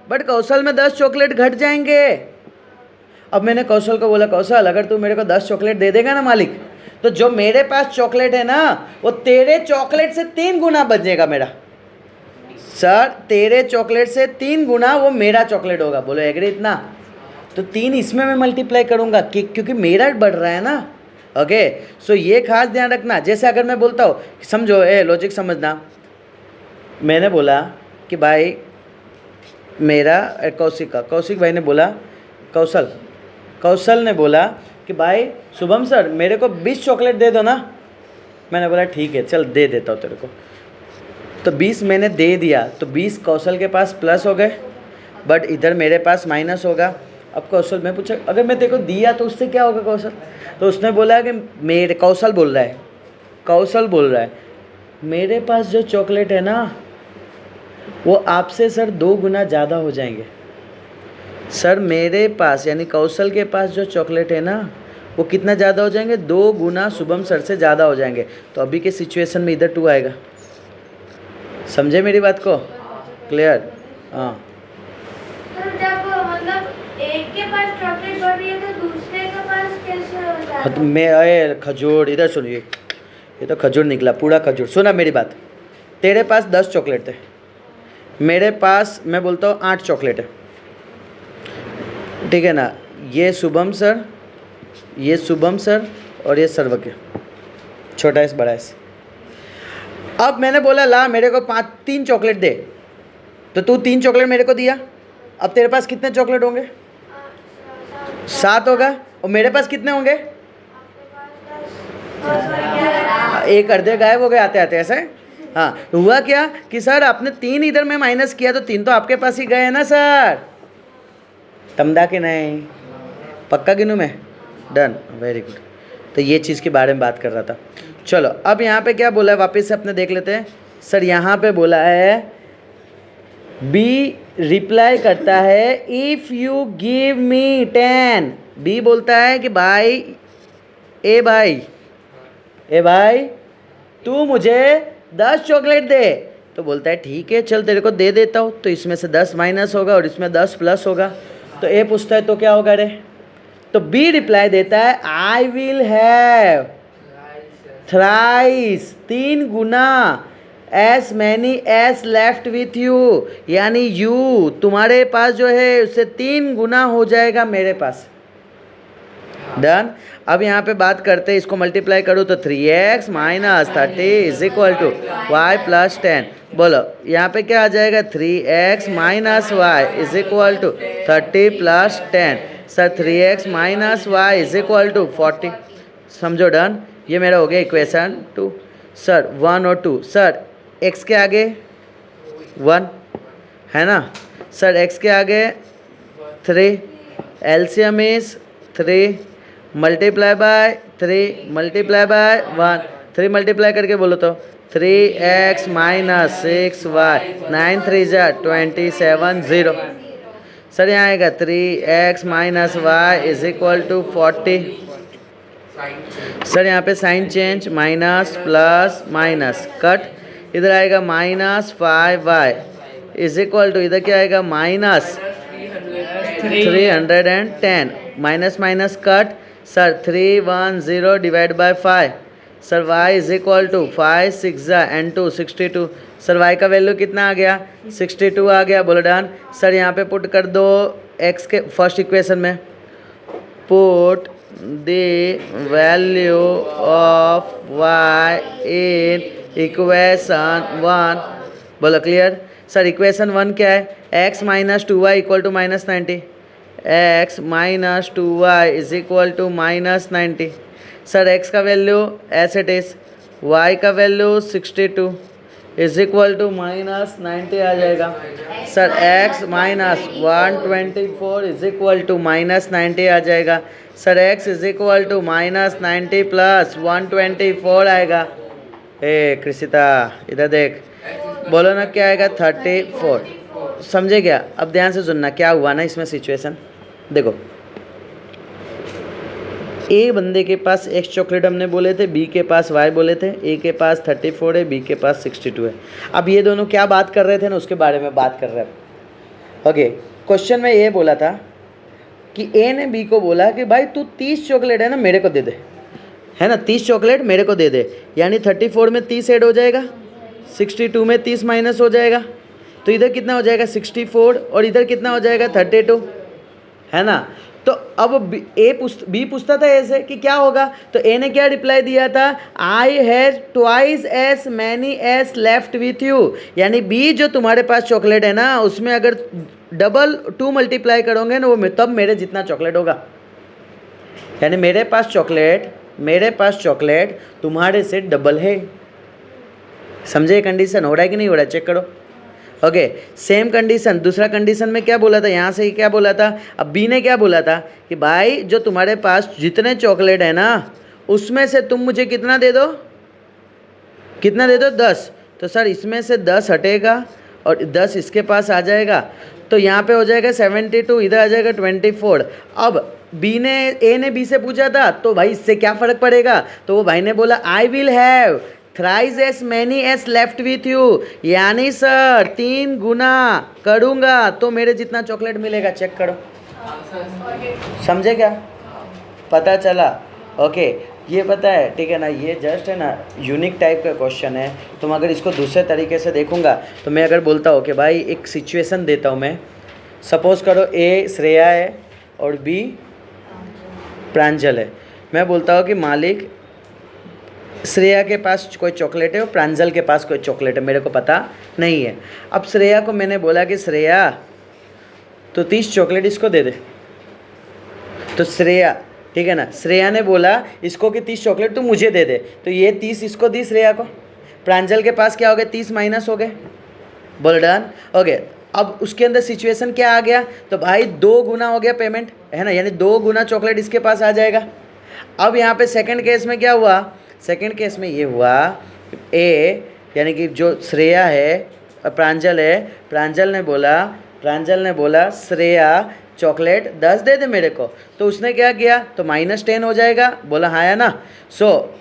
बट कौशल में 10 चॉकलेट घट जाएंगे. अब मैंने कौशल को बोला, कौशल अगर तू मेरे को 10 चॉकलेट दे देगा ना मालिक, तो जो मेरे पास चॉकलेट है ना, वो तेरे चॉकलेट से 3 गुना बचेगा मेरा. सर तेरे चॉकलेट से 3 गुना वो मेरा चॉकलेट होगा. बोलो एग्री इतना. तो 3 इसमें मैं मल्टीप्लाई करूँगा क्योंकि मेरा बढ़ रहा है ना. ओके, सो ये खास ध्यान रखना. जैसे अगर मैं बोलता हूँ, समझो, लॉजिक समझना. मैंने बोला कि भाई मेरा कौशिक भाई ने बोला, कौशल ने बोला कि भाई शुभम सर मेरे को 20 चॉकलेट दे दो ना. मैंने बोला ठीक है चल दे देता हूँ तेरे को. तो 20 मैंने दे दिया, तो 20 कौशल के पास प्लस हो गए, बट इधर मेरे पास माइनस होगा. अब कौशल, मैं पूछा अगर मैं तेरे को दिया तो उससे क्या होगा कौशल. तो उसने बोला कि मेरे कौशल बोल रहा है मेरे पास जो चॉकलेट है ना वो आपसे सर 2 गुना ज़्यादा हो जाएंगे. सर मेरे पास यानी कौशल के पास जो चॉकलेट है ना वो कितना ज़्यादा हो जाएंगे, 2 गुना शुभम सर से ज़्यादा हो जाएंगे. तो अभी के सिचुएशन में इधर 2 आएगा. समझे मेरी बात को. क्लियर. हाँ, जब मतलब एक के पास चॉकलेट बढ़ रही है तो दूसरे के पास कैसे हो जाएगा. तो मैं खजूर इधर सुनिए, ये तो खजूर निकला, पूरा खजूर. सुना मेरी बात. तेरे पास 10 चॉकलेट थे, मेरे पास मैं बोलता हूँ 8 चॉकलेट है, ठीक है ना. ये शुभम सर और ये सर्वज्ञ, छोटा एस बड़ा एस. अब मैंने बोला ला मेरे को 3 चॉकलेट दे. तो तू 3 चॉकलेट मेरे को दिया, अब तेरे पास कितने चॉकलेट होंगे? 7 होगा। और मेरे पास कितने होंगे? एक अर्धे गायब हो गए आते आते, ऐसा है। हाँ, तो हुआ क्या कि सर आपने 3 इधर में माइनस किया तो 3 तो आपके पास ही गए हैं ना सर। तमदा के नहीं, पक्का गिनूँ मैं? Done, very good. तो ये चीज़ के बारे में बात कर रहा था। चलो अब यहाँ पे क्या बोला है वापस से अपने देख लेते हैं। सर यहाँ पे बोला है बी रिप्लाई करता है if you give me 10। B बोलता है कि भाई ए भाई तू मुझे 10 चॉकलेट दे। तो बोलता है ठीक है चल तेरे को दे देता हूँ। तो इसमें से 10 माइनस होगा और इसमें 10 प्लस होगा। तो ए पूछता है तो क्या होगा रे? तो बी रिप्लाई देता है I will have thrice 3 Guna S many S left with you, यानी यू तुम्हारे पास जो है उससे 3 गुना हो जाएगा मेरे पास। डन। अब यहाँ पे बात करते हैं, इसको मल्टीप्लाई करो तो 3x minus 30 is equal to y plus 10। बोलो यहाँ पे क्या आ जाएगा? 3x minus y is equal to 30 plus 10। Sir 3x minus y is equal to 40। समझो डन। ये मेरा हो गया इक्वेशन 2। सर 1 और 2, सर x के आगे 1 है ना सर, x के आगे 3, LCM is 3 multiply by 3 multiply by 1, 3 multiply करके बोलो तो 3x माइनस 6y 9 3 जा 27 0। सर यहाँ आएगा 3x minus y is equal to 40। Sir यहाँ पे sign change, minus plus minus cut, इधर आएगा minus 5y is equal to इधर क्या आएगा? Minus 310 minus minus cut. Sir 310 divide by 5। Sir y is equal to 5 6 and 2 62। Sir y का value कितना आ गया? 62 आ गया। बोलो डन। सर यहाँ पे पुट कर दो x के फर्स्ट इक्वेशन में, put the value of y in equation 1। बोलो क्लियर। सर इक्वेशन 1 क्या है? x minus 2y equal to minus 90, x minus 2y is equal to minus 90। Sir x का value as it is, y का value 62 is equal to minus 90 आ जाएगा। Sir x minus 124 is equal to minus 90 आ जाएगा। Sir x is equal to minus 90 plus 124 आएगा। ए कृषिता इधर देख, बोलो ना क्या आएगा? 34। समझे क्या? अब ध्यान से सुनना क्या हुआ ना इसमें सिचुएशन। देखो ए बंदे के पास x चॉकलेट हमने बोले थे, बी के पास y बोले थे, ए के पास 34 है, बी के पास 62 है। अब ये दोनों क्या बात कर रहे थे ना उसके बारे में बात कर रहे हैं। ओके, क्वेश्चन में ये बोला था कि ए ने बी को बोला कि भाई तू 30 चॉकलेट है ना मेरे को दे दे, है ना 30 चॉकलेट मेरे को दे दे, यानी 34 में 30 ऐड हो जाएगा, 62 में 30 माइनस हो जाएगा, तो इधर कितना हो जाएगा 64 और इधर कितना हो जाएगा 32, है ना। तो अब बी पूछता था ऐसे कि क्या होगा, तो ए ने क्या रिप्लाई दिया था? I has twice S many S left with you, यानी बी जो तुम्हारे पास चॉकलेट है ना उसमें अगर डबल 2 मल्टीप्लाई करोगे ना वो तब मेरे जितना चॉकलेट होगा, यानी मेरे पास चॉकलेट तुम्हारे से डबल है। समझे कंडीशन? हो रहा है कि नहीं हो रहा है? चेक करो। ओके, सेम कंडीशन दूसरा कंडीशन में क्या बोला था, यहाँ से ही क्या बोला था। अब बी ने क्या बोला था कि भाई जो तुम्हारे पास जितने चॉकलेट है ना उसमें से तुम मुझे कितना दे दो, 10। तो सर इसमें से 10 हटेगा और 10 इसके पास आ जाएगा, तो यहाँ पे हो जाएगा 72, इधर आ जाएगा 24। अब ए ने बी से पूछा था तो भाई इससे क्या फ़र्क पड़ेगा, तो वो भाई ने बोला आई will have thrice S many S left with you, यानी सर 3 गुना करूँगा तो मेरे जितना चॉकलेट मिलेगा। चेक करो, समझे क्या? पता चला? ओके, ये पता है, ठीक है ना, ये जस्ट है ना यूनिक टाइप का क्वेश्चन है। तुम अगर इसको दूसरे तरीके से देखूंगा तो मैं अगर बोलता हूँ कि भाई एक सिचुएशन देता हूँ मैं, सपोज़ करो ए श्रेया है और बी प्रांजल है। मैं बोलता हूँ कि मालिक श्रेया के पास कोई चॉकलेट है और प्रांजल के पास कोई चॉकलेट है, मेरे को पता नहीं है। अब श्रेया को मैंने बोला कि श्रेया तो 30 चॉकलेट इसको दे दे, तो श्रेया, ठीक है ना, श्रेया ने बोला इसको कि 30 चॉकलेट तू मुझे दे दे, तो ये 30 इसको दी श्रेया को। प्रांजल के पास क्या हो गया, 30 माइनस हो गए, बोल डन, ओके। अब उसके अंदर सिचुएशन क्या आ गया, तो भाई 2 गुना हो गया पेमेंट, है ना, यानी 2 गुना चॉकलेट इसके पास आ जाएगा। अब यहाँ पे सेकंड केस में क्या हुआ, सेकंड केस में ये हुआ ए, यानी कि जो श्रेया है प्रांजल है, प्रांजल ने बोला श्रेया चॉकलेट 10 दे दे मेरे को, तो उसने क्या किया, तो -10 हो जाएगा, बोला हाँ है ना। सो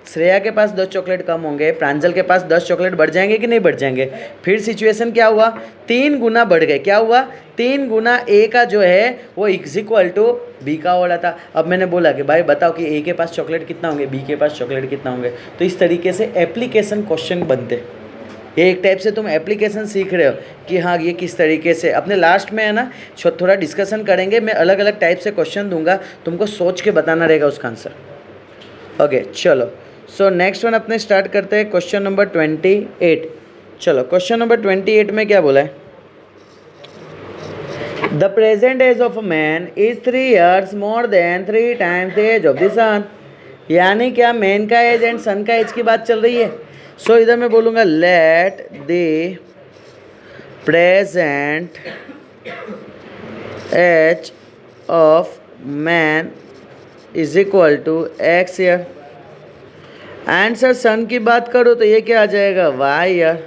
श्रेया के पास 10 चॉकलेट कम होंगे, प्रांजल के पास 10 चॉकलेट बढ़ जाएंगे कि नहीं बढ़ जाएंगे। फिर सिचुएशन क्या हुआ, 3 गुना बढ़ गए, क्या हुआ, 3 गुना ए का जो है वो इक्वल टू बी का हो रहा था। अब मैंने बोला कि भाई बताओ कि ए के पास चॉकलेट कितना होंगे, बी के पास चॉकलेट कितना होंगे। तो इस तरीके से एप्लीकेशन क्वेश्चन बनते, ये एक टाइप से तुम एप्लीकेशन सीख रहे हो कि हाँ ये किस तरीके से। अपने लास्ट में है ना थोड़ा डिस्कशन करेंगे, मैं अलग अलग टाइप से क्वेश्चन दूंगा, तुमको सोच के बताना रहेगा उसका आंसर। ओके चलो, सो नेक्स्ट वन अपने स्टार्ट करते हैं, क्वेश्चन नंबर 28। चलो क्वेश्चन नंबर 28 में क्या बोला है, the present age of a man is 3 years more than 3 times the age of the son. यानी क्या मैन का एज एंड सन का एज की बात चल रही है। सो इधर मैं बोलूँगा let the present age of man is equal to x year. Answer son की बात करो तो ये क्या आ जाएगा, y ईयर।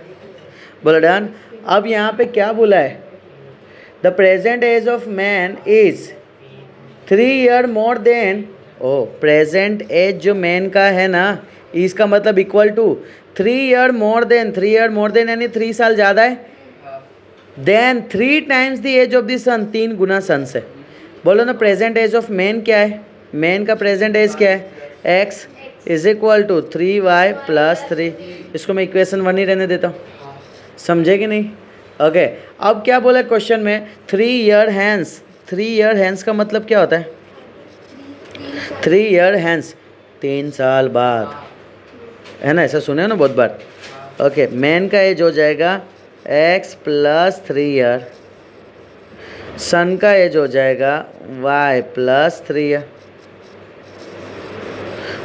बोला डन। अब यहाँ पे क्या बोला है, the present age of man is 3 year more than, oh present age जो मैन का है ना, इसका मतलब equal to 3 year more than, 3 year more than यानी 3 साल ज़्यादा है, than 3 times the age of the son, 3 गुना सन से। बोलो ना प्रेजेंट एज ऑफ मैन क्या है, मैन का प्रेजेंट एज क्या है, x is equal to 3y plus 3। इसको मैं इक्वेशन 1 ही रहने देता हूँ, समझे कि नहीं। ओके अब क्या बोला क्वेश्चन में, 3 year हैंस। 3 year हैंस का मतलब क्या होता है, 3 year हैंस 3 साल बाद, है ना, ऐसा सुने हो ना बहुत बार। ओके मैन का एज हो जाएगा x प्लस 3 year, सन का एज हो जाएगा y प्लस 3 year।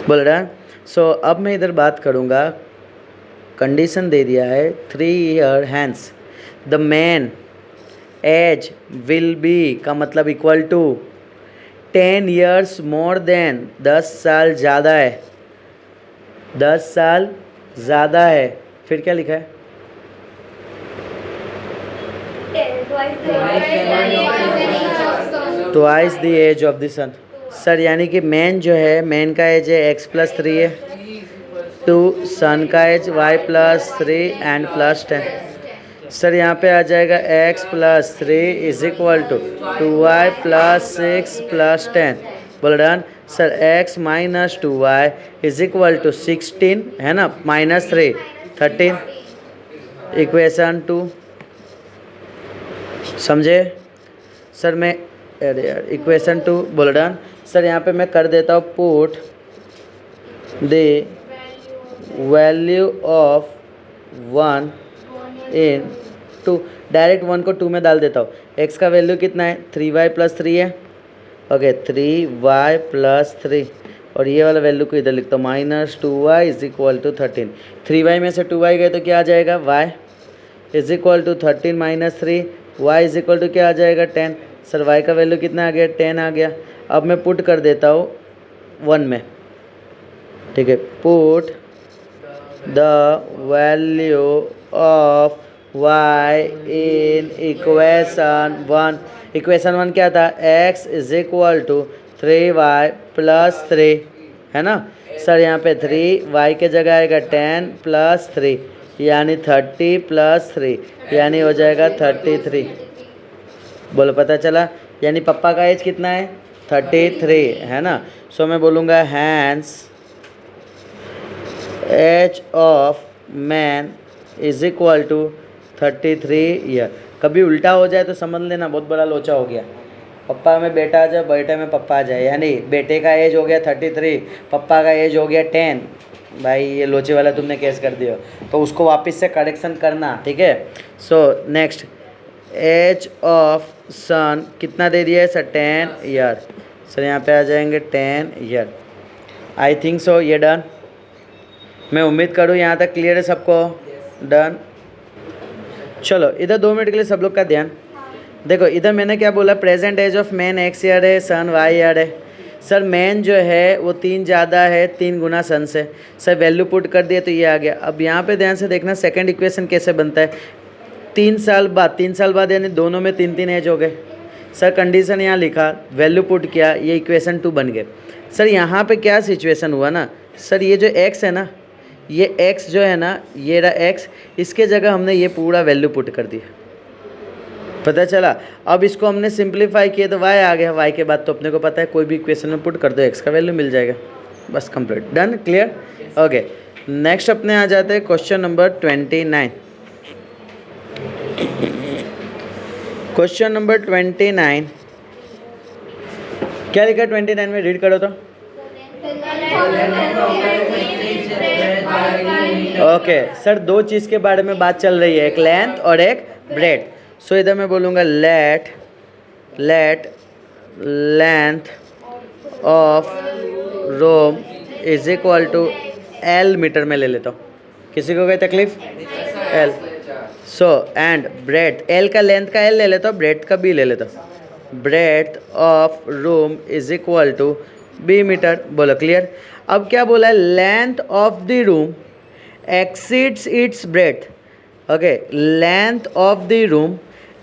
बोल रहा है। सो अब मैं इधर बात करूँगा, कंडीशन दे दिया है 3 year hence the man age will be का मतलब equal to 10 years more than, 10 साल ज़्यादा है, 10 साल ज़्यादा है। फिर क्या लिखा है, twice the age of the son. Sir यानी कि मैन जो है, मैन का एज है x प्लस 3 है, टू सन का एज y प्लस 3 एंड प्लस 10। सर यहाँ पे आ जाएगा x plus 3 is equal to 2y plus 6 plus 10। बोल done. Sir x minus 2y is equal to 16, है ना, माइनस 3 13, इक्वेशन 2। समझे सर, मैं अरे यार इक्वेशन 2 बोल डन। सर यहाँ पे मैं कर देता हूँ put the value of 1 in 2, direct 1 को 2 में डाल देता हूँ। x का वैल्यू कितना है, 3y प्लस 3 है, ओके 3y प्लस 3, और ये वाला वैल्यू को इधर लिखता हूँ, minus 2y is equal to 13। 3y में से 2y गए तो क्या आ जाएगा, y is equal to 13 minus 3, y is equal to क्या आ जाएगा 10। सर y का वैल्यू कितना आ गया, 10 आ गया। अब मैं पुट कर देता हूँ 1 में, ठीक है, put the value of y in equation 1। Equation 1 क्या था, x is equal to 3y plus 3, है ना। सर यहाँ पे 3y के जगह आएगा 10 प्लस 3 यानी 30 प्लस 3 यानी हो जाएगा 33। बोलो पता चला, यानी पापा का एज कितना है, 33, है ना। सो मैं बोलूँगा hence age of man is equal to 33 year. कभी उल्टा हो जाए तो समझ लेना बहुत बड़ा लोचा हो गया। पप्पा में बेटा आ जाए, बेटे में पप्पा आ जाए, यानी बेटे का एज हो गया 33, पप्पा का एज हो गया 10, भाई ये लोचे वाला तुमने केस कर दिया, तो उसको वापस से करेक्शन करना, ठीक है। सो नेक्स्ट, एज ऑफ सन कितना दे दिया है सर? 10 ईयर। सर यहाँ पे आ जाएंगे 10 ईयर। आई थिंक सो ये डन। मैं उम्मीद करूँ यहाँ तक क्लियर है सबको? डन। चलो इधर 2 मिनट के लिए सब लोग का ध्यान। देखो इधर मैंने क्या बोला, present age of man x year है, सन y ईयर है। सर मैन जो है वो 3 ज़्यादा है 3 गुना सन से। सर वैल्यू पुट कर दिया तो ये आ गया। अब यहाँ पे ध्यान से देखना सेकंड इक्वेशन कैसे बनता है। 3 साल बाद यानी दोनों में 3 एज हो गए। सर कंडीशन यहाँ लिखा, वैल्यू पुट किया, ये इक्वेशन 2 बन गए। सर यहाँ पे क्या सिचुएशन हुआ ना, सर ये जो x है ना, ये x जो है ना, ये रहा x, इसके जगह हमने ये पूरा वैल्यू पुट कर दिया, पता चला। अब इसको हमने सिंप्लीफाई किया तो y आ गया। y के बाद तो अपने को पता है कोई भी इक्वेशन में पुट कर दो x का वैल्यू मिल जाएगा, बस complete, done, clear, okay. Next अपने आ जाते हैं क्वेश्चन नंबर 29। क्वेश्चन नंबर 29 क्या लिखा है 29 में, रीड करो तो। ओके सर, 2 चीज़ के बारे में बात चल रही है, एक लेंथ और एक ब्रेड। सो इधर मैं बोलूँगा let length of room is equal to L metre में ले लेता हूँ, किसी को कोई तकलीफ? L। So and breadth, L का लेंथ का L ले लेता हूँ, ब्रेड का B ले लेता हूँ। Breadth of room is equal to B metre, बोलो क्लियर। अब क्या बोला है, length of the room exceeds its breadth. Okay, length of the room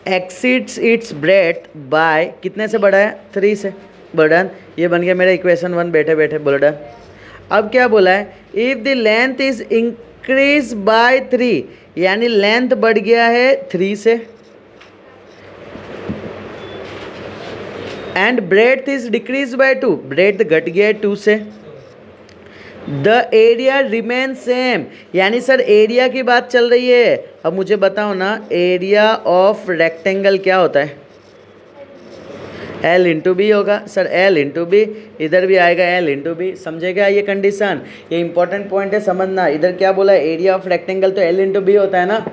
exceeds its breadth by कितने से बढ़ा है? 3 से। बोलो डन, ये बन गया मेरा इक्वेशन 1 बैठे बैठे, बोलो डन। अब क्या बोला है, if the length is increase by 3, यानी लेंथ बढ़ गया है 3 से, and bread is decrease by 2, bread घट गया है 2 से, द एरिया रिमेन सेम, यानी सर एरिया की बात चल रही है। अब मुझे बताओ ना, एरिया ऑफ रेक्टेंगल क्या होता है? L इंटू बी होगा। सर L इंटू बी, इधर भी आएगा L इंटू बी, समझेगा ये कंडीशन? ये इंपॉर्टेंट पॉइंट है समझना। इधर क्या बोला है, एरिया ऑफ रेक्टेंगल तो L इंटू बी होता है ना।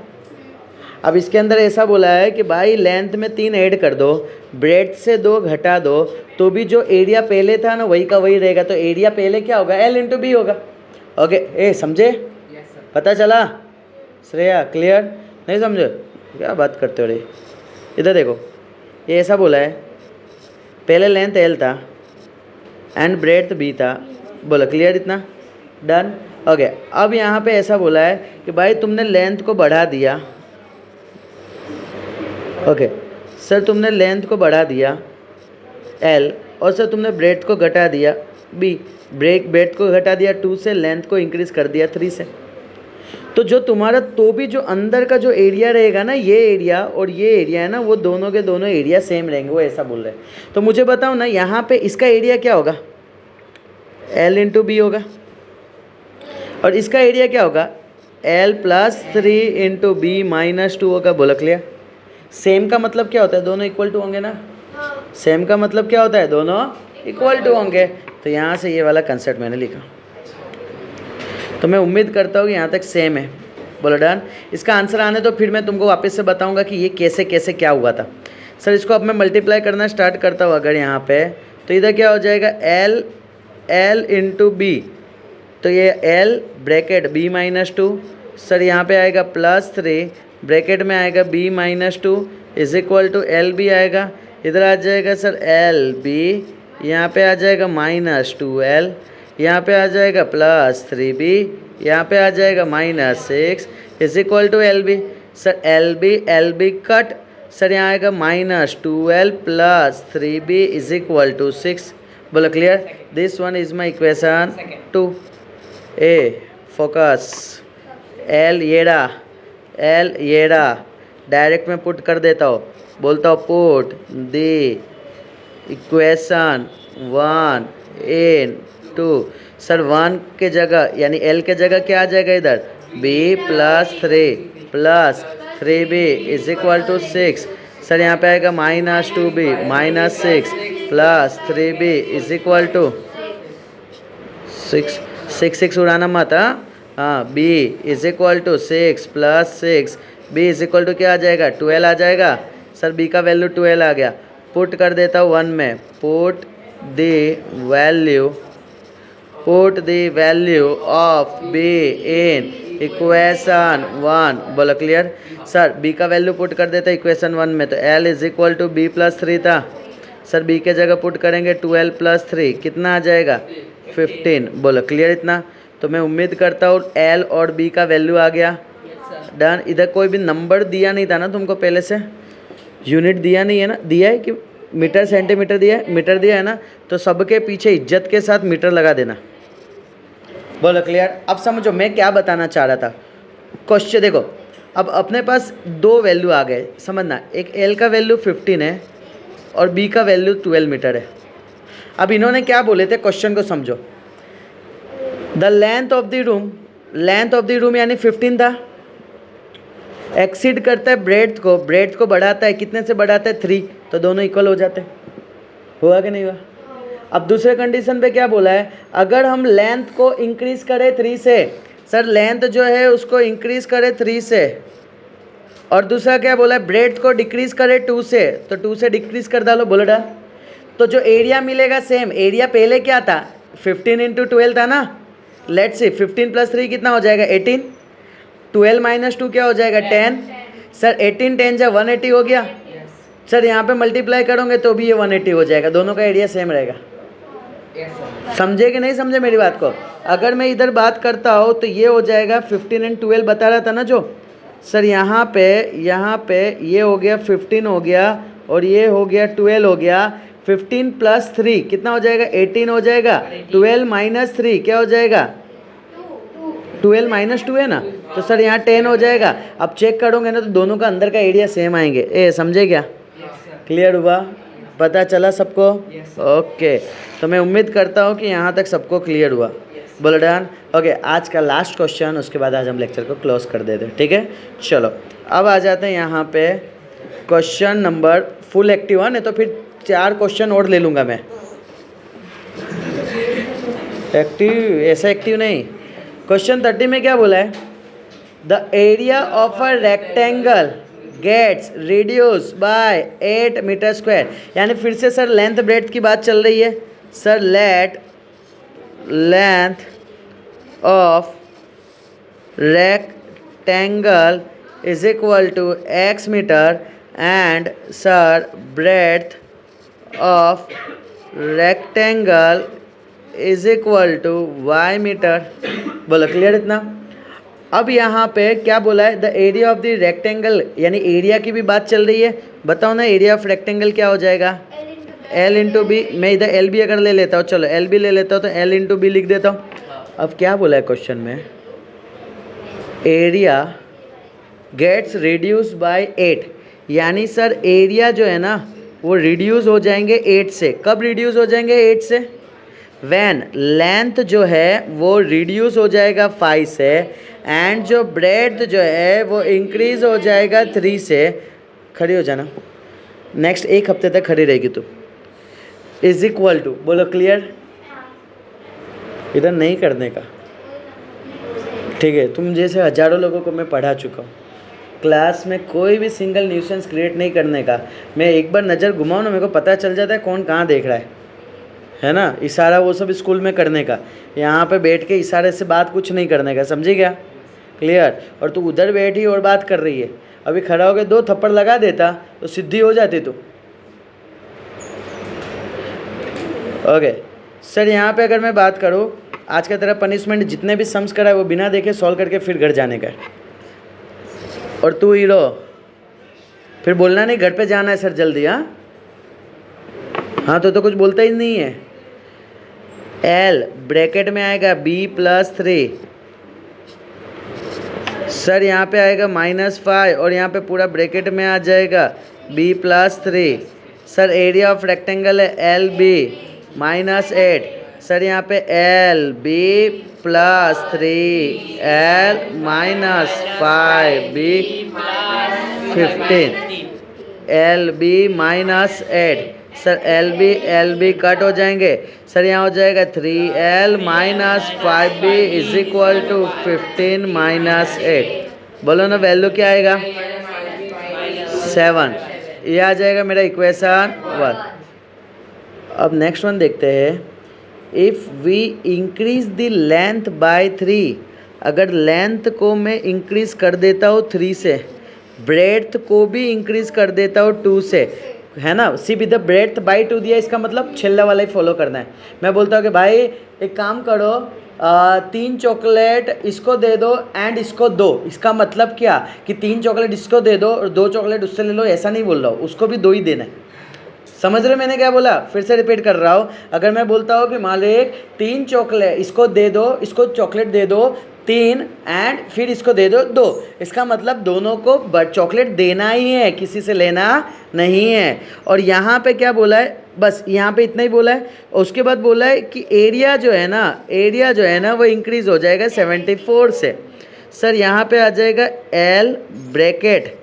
अब इसके अंदर ऐसा बोला है कि भाई लेंथ में 3 ऐड कर दो, ब्रेड से 2 घटा दो, तो भी जो एरिया पहले था ना वही का वही रहेगा। तो एरिया पहले क्या होगा, L इंटू बी होगा। ओके, ए समझे? पता चला श्रेया? क्लियर? नहीं समझे? क्या बात करते हो रे? इधर देखो, ये ऐसा बोला है, पहले लेंथ L था एंड ब्रेड बी था, बोलो क्लियर इतना? Done, okay. अब यहाँ पे ऐसा बोला है कि भाई तुमने लेंथ को बढ़ा दिया, ओके सर, तुमने लेंथ को बढ़ा दिया L, और सर तुमने ब्रेड को घटा दिया B, ब्रेड को घटा दिया 2 से, लेंथ को इंक्रीज कर दिया 3 से। तो जो तुम्हारा तो भी जो अंदर का जो एरिया रहेगा ना, ये एरिया और ये एरिया है ना, वो दोनों के दोनों एरिया सेम रहेंगे, वो ऐसा बोल रहे हैं। तो मुझे बताओ ना, यहाँ पे इसका एरिया क्या होगा? L इंटू बी होगा, और इसका एरिया क्या होगा? L plus 3 into B minus 2 होगा, बोलो क्लियर? सेम का मतलब क्या होता है, दोनों इक्वल टू होंगे ना। सेम का मतलब क्या होता है, दोनों इक्वल टू होंगे। तो यहाँ से ये वाला कंसेप्ट मैंने लिखा, तो मैं उम्मीद करता हूँ कि यहाँ तक सेम है, बोलो डन। इसका आंसर आने तो फिर मैं तुमको वापस से बताऊँगा कि ये कैसे कैसे क्या हुआ था। सर इसको अब मैं मल्टीप्लाई करना स्टार्ट करता हूँ अगर यहाँ पे, तो इधर क्या हो जाएगा, L इंटू बी, तो ये L bracket B minus 2, sir यहाँ पे आएगा प्लस 3, ब्रैकेट में आएगा B minus 2 is equal to L B आएगा, इधर आ जाएगा सर L B, यहाँ पे आ जाएगा माइनस 2L, यहाँ पे आ जाएगा प्लस 3B, यहाँ पे आ जाएगा minus 6 is equal to L B। Sir L B cut, sir यहाँ आएगा minus 2L plus 3B is equal to 6, बोलो clear? This one is my equation 2। ए फोकस, L येड़ा डायरेक्ट में पुट कर देता हूँ, बोलता हूँ put the equation 1 in 2। Sir 1 के जगह यानी L के जगह क्या आ जाएगा इधर, B प्लस 3B is equal to 6। Sir यहाँ पे आएगा minus 2B minus 6 plus 3B is equal to 6। 6 उड़ाना मत। हाँ B is equal to 6 + 6, B is equal to क्या आ जाएगा 12 आ जाएगा। सर बी का वैल्यू 12 आ गया, पुट कर देता हूँ 1 में, put the value of B in equation 1। बोलो क्लियर। सर बी का वैल्यू पुट कर देते इक्वेशन 1 में, तो L is equal to B + 3 था। सर बी के जगह पुट करेंगे 12 + 3, कितना आ जाएगा 15। बोलो क्लियर इतना। तो मैं उम्मीद करता हूँ एल और बी का वैल्यू आ गया। डन। इधर कोई भी नंबर दिया नहीं था ना तुमको पहले से, यूनिट दिया नहीं है ना, दिया है कि मीटर सेंटीमीटर दिया है, मीटर दिया है ना, तो सबके पीछे इज्जत के साथ मीटर लगा देना। बोलो क्लियर। अब समझो मैं क्या बताना चाह रहा था। क्वेश्चन देखो, अब अपने पास 2 वैल्यू आ गए, समझना। एक एल का वैल्यू 15 है और बी का वैल्यू 12 मीटर है। अब इन्होंने क्या बोले थे, क्वेश्चन को समझो। The length of the room यानी 15 था, एक्सीड करता है ब्रेड्थ को बढ़ाता है, कितने से बढ़ाता है 3, तो दोनों इक्वल हो जाते हैं। हुआ कि नहीं हुआ। अब दूसरे कंडीशन पे क्या बोला है, अगर हम लेंथ को इंक्रीज करें 3 से, सर लेंथ जो है उसको इंक्रीज करें 3 से, और दूसरा क्या बोला है ब्रेड्थ को डिक्रीज करें 2 से, तो 2 से डिक्रीज कर डालो। बोलो डा। तो जो एरिया मिलेगा सेम, एरिया पहले क्या था 15 × 12 था ना। लेट्स सी 15 + 3 कितना हो जाएगा 18, 12 - 2 क्या हो जाएगा 10। सर 18 10 जा 180 हो गया। सर यहाँ पे मल्टीप्लाई करोगे तो भी ये 180 हो जाएगा, दोनों का एरिया सेम रहेगा। समझे कि नहीं समझे मेरी बात को। अगर मैं इधर बात करता हूँ तो ये हो जाएगा 15 × 12 बता रहा था ना जो। सर यहाँ पे ये हो गया 15 हो गया और ये हो गया 12 हो गया। 15 + 3 कितना हो जाएगा 18 हो जाएगा। 12 - 3 क्या हो जाएगा 12 - 2 है ना, तो सर यहाँ 10 हो जाएगा। अब चेक करोगे ना तो दोनों का अंदर का एरिया सेम आएंगे। ए समझे क्या। क्लियर हुआ, पता चला सबको। ओके, तो मैं उम्मीद करता हूँ कि यहाँ तक सबको क्लियर हुआ। बोलो डन। ओके, आज का लास्ट क्वेश्चन, उसके बाद आज हम लेक्चर को क्लोज कर देते हैं। ठीक है, चलो अब आ जाते हैं यहाँ पे क्वेश्चन नंबर फुल एक्टिव है, नहीं तो फिर 4 क्वेश्चन और ले लूँगा मैं। एक्टिव ऐसा एक्टिव नहीं। क्वेश्चन 30 में क्या बोला है, the area of a rectangle gets reduce by 8 metre square. यानी फिर से सर लेंथ ब्रेड्थ की बात चल रही है। Sir let length of rectangle is equal to x metre and sir breadth of rectangle is equal to y metre. बोलो clear इतना। अब यहाँ पे क्या बोला है, the area of the rectangle, यानी एरिया की भी बात चल रही है। बताओ ना एरिया ऑफ रेक्टेंगल क्या हो जाएगा L × B। मैं इधर L भी अगर ले लेता हूँ, चलो L भी ले लेता हूँ तो L × B लिख देता हूँ। अब क्या बोला है क्वेश्चन में, एरिया गेट्स रिड्यूस बाय 8, यानी सर एरिया जो है ना वो रिड्यूस हो जाएंगे 8 से। कब रिड्यूस हो जाएंगे 8 से, वैन लेंथ जो है वो रिड्यूस हो जाएगा 5 से एंड जो ब्रेड्थ जो है वो इंक्रीज हो जाएगा 3 से। खड़ी हो जाना, नेक्स्ट 1 हफ्ते तक खड़ी रहेगी तू। इज इक्वल टू, बोलो क्लियर। इधर नहीं करने का, ठीक है। तुम जैसे हजारों लोगों को मैं पढ़ा चुका हूँ, क्लास में कोई भी सिंगल न्यूसेंस क्रिएट नहीं करने का। मैं एक बार नज़र घुमाऊँ ना, मेरे को पता चल जाता है कौन कहाँ देख रहा है ना। इशारा वो सब स्कूल में करने का, यहाँ पे बैठ के इशारे से बात कुछ नहीं करने का, समझी क्या। क्लियर। और तू उधर बैठी और बात कर रही है, अभी खड़ा होकर 2 थप्पड़ लगा देता तो सिद्धि हो जाती तू। ओके सर, यहाँ पे अगर मैं बात करूँ, आज का तेरा पनिशमेंट जितने भी सम्स करा है वो बिना देखे सॉल्व करके फिर घर जाने का है। और तू हीरो, फिर बोलना नहीं घर पे जाना है सर जल्दी। हाँ तो कुछ बोलता ही नहीं है। L ब्रैकेट में आएगा B + 3, सर यहाँ पे आएगा -5 और यहाँ पे पूरा ब्रैकेट में आ जाएगा B + 3। Sir area of rectangle है LB -8, सर यहाँ पे LB + 3 L -5 B 15 LB -8, sir L B cut हो जाएंगे सर, यहाँ हो जाएगा 3L minus 5B is equal to 15 minus 8। बोलो ना वैल्यू क्या आएगा 7। ये आ जाएगा मेरा इक्वेशन 1। अब नेक्स्ट वन देखते हैं। If we increase the length by 3, अगर लेंथ को मैं इंक्रीज कर देता हूँ 3 से, ब्रेड्थ को भी इंक्रीज कर देता हूँ 2 से, है ना। सी बी द ब्रेड्थ बाय 2 दिया, इसका मतलब छेल्ला वाला ही फॉलो करना है। मैं बोलता हूँ कि भाई एक काम करो, 3 चॉकलेट इसको दे दो एंड इसको दो। इसका मतलब क्या कि 3 चॉकलेट इसको दे दो और 2 चॉकलेट उससे ले लो, ऐसा नहीं बोल रहा हूँ, उसको भी 2 ही देना है। समझ रहे मैंने क्या बोला? फिर से रिपीट कर रहा हूँ। अगर मैं बोलता हूँ कि मालिक 3 चॉकलेट इसको दे दो, इसको चॉकलेट दे दो 3 एंड फिर इसको दे दो 2, इसका मतलब दोनों को चॉकलेट देना ही है, किसी से लेना नहीं है। और यहाँ पे क्या बोला है, बस यहाँ पे इतना ही बोला है। उसके बाद बोला है कि एरिया जो है ना वो इंक्रीज़ हो जाएगा 74 से। सर यहाँ पे आ जाएगा L ब्रैकेट,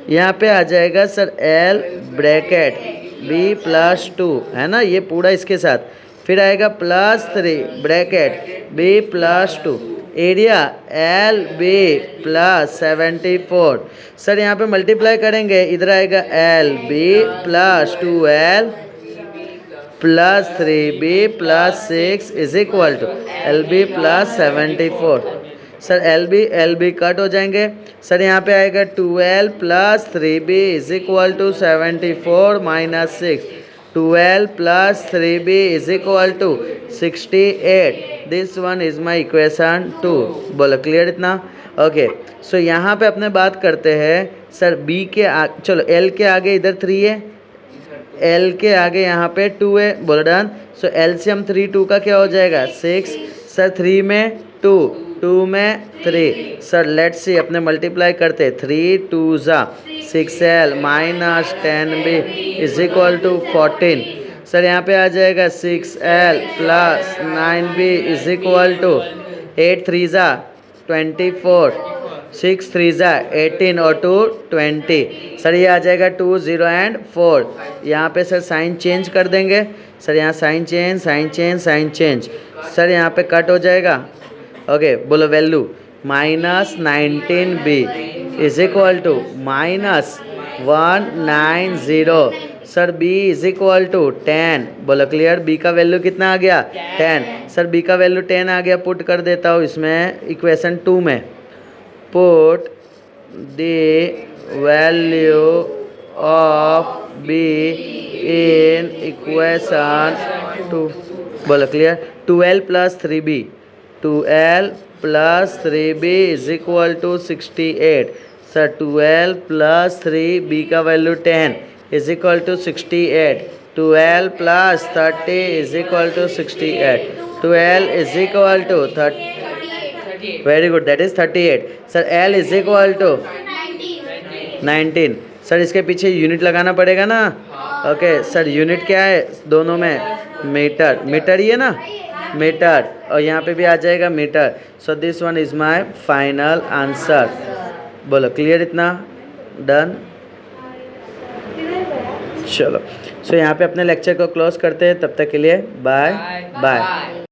यहाँ पे आ जाएगा sir L bracket B plus 2, है ना, ये पूरा इसके साथ। फिर आएगा plus 3 bracket B plus 2, area L B plus 74। Sir यहाँ पे मल्टीप्लाई करेंगे, इधर आएगा L B plus 2L plus 3B plus 6 is equal to L B plus 74। Sir L B cut हो जाएंगे। सर यहाँ पे आएगा 2L plus 3B is equal to 74 minus 6, 2L plus 3B is equal to 68। This one is my equation 2। बोलो clear इतना? Okay, सो यहाँ पे अपने बात करते हैं सर B के चलो L के आगे इधर 3 है, L के आगे यहाँ पे 2 है। बोलो डन। सो LCM 3 2 का क्या हो जाएगा 6। सर 3 में 2, 2 में 3। सर लेट्स सी अपने मल्टीप्लाई करते, 3 2 ज़ा 6L minus 10B is equal to 14। Sir यहाँ पे आ जाएगा 6L plus 9B is equal to 8 3 ज़ा 24, 6 3 ज़ा 18 और 2 20। सर ये आ जाएगा 2 0 एंड 4। यहाँ पे सर साइन चेंज कर देंगे। सर यहाँ sign change sign change sign change. Sir यहाँ पे कट हो जाएगा। ओके, बोलो value minus 19B is equal to minus 190। Sir B is equal to 10। बोलो क्लियर? B का वैल्यू कितना आ गया 10। सर B का वैल्यू 10 आ गया, पुट कर देता हूँ इसमें इक्वेशन 2 में। Put the value of B in equation 2। बोलो clear? 2L plus 3B, 2L plus 3B is equal to 68। Sir 2L plus 3B का value 10 is equal to 68। 2L plus 30 is equal to 68। 2L is equal to 30। Very good, that is 38। Sir L is equal to 19। Sir इसके पीछे unit लगाना पड़ेगा ना। Okay sir unit क्या है दोनों में? मीटर, मीटर ही है ना, मीटर। और यहाँ पे भी आ जाएगा metre. So this one is my final answer. बोलो क्लियर इतना? डन। चलो सो यहाँ पे अपने लेक्चर को क्लोज करते हैं। तब तक के लिए बाय बाय।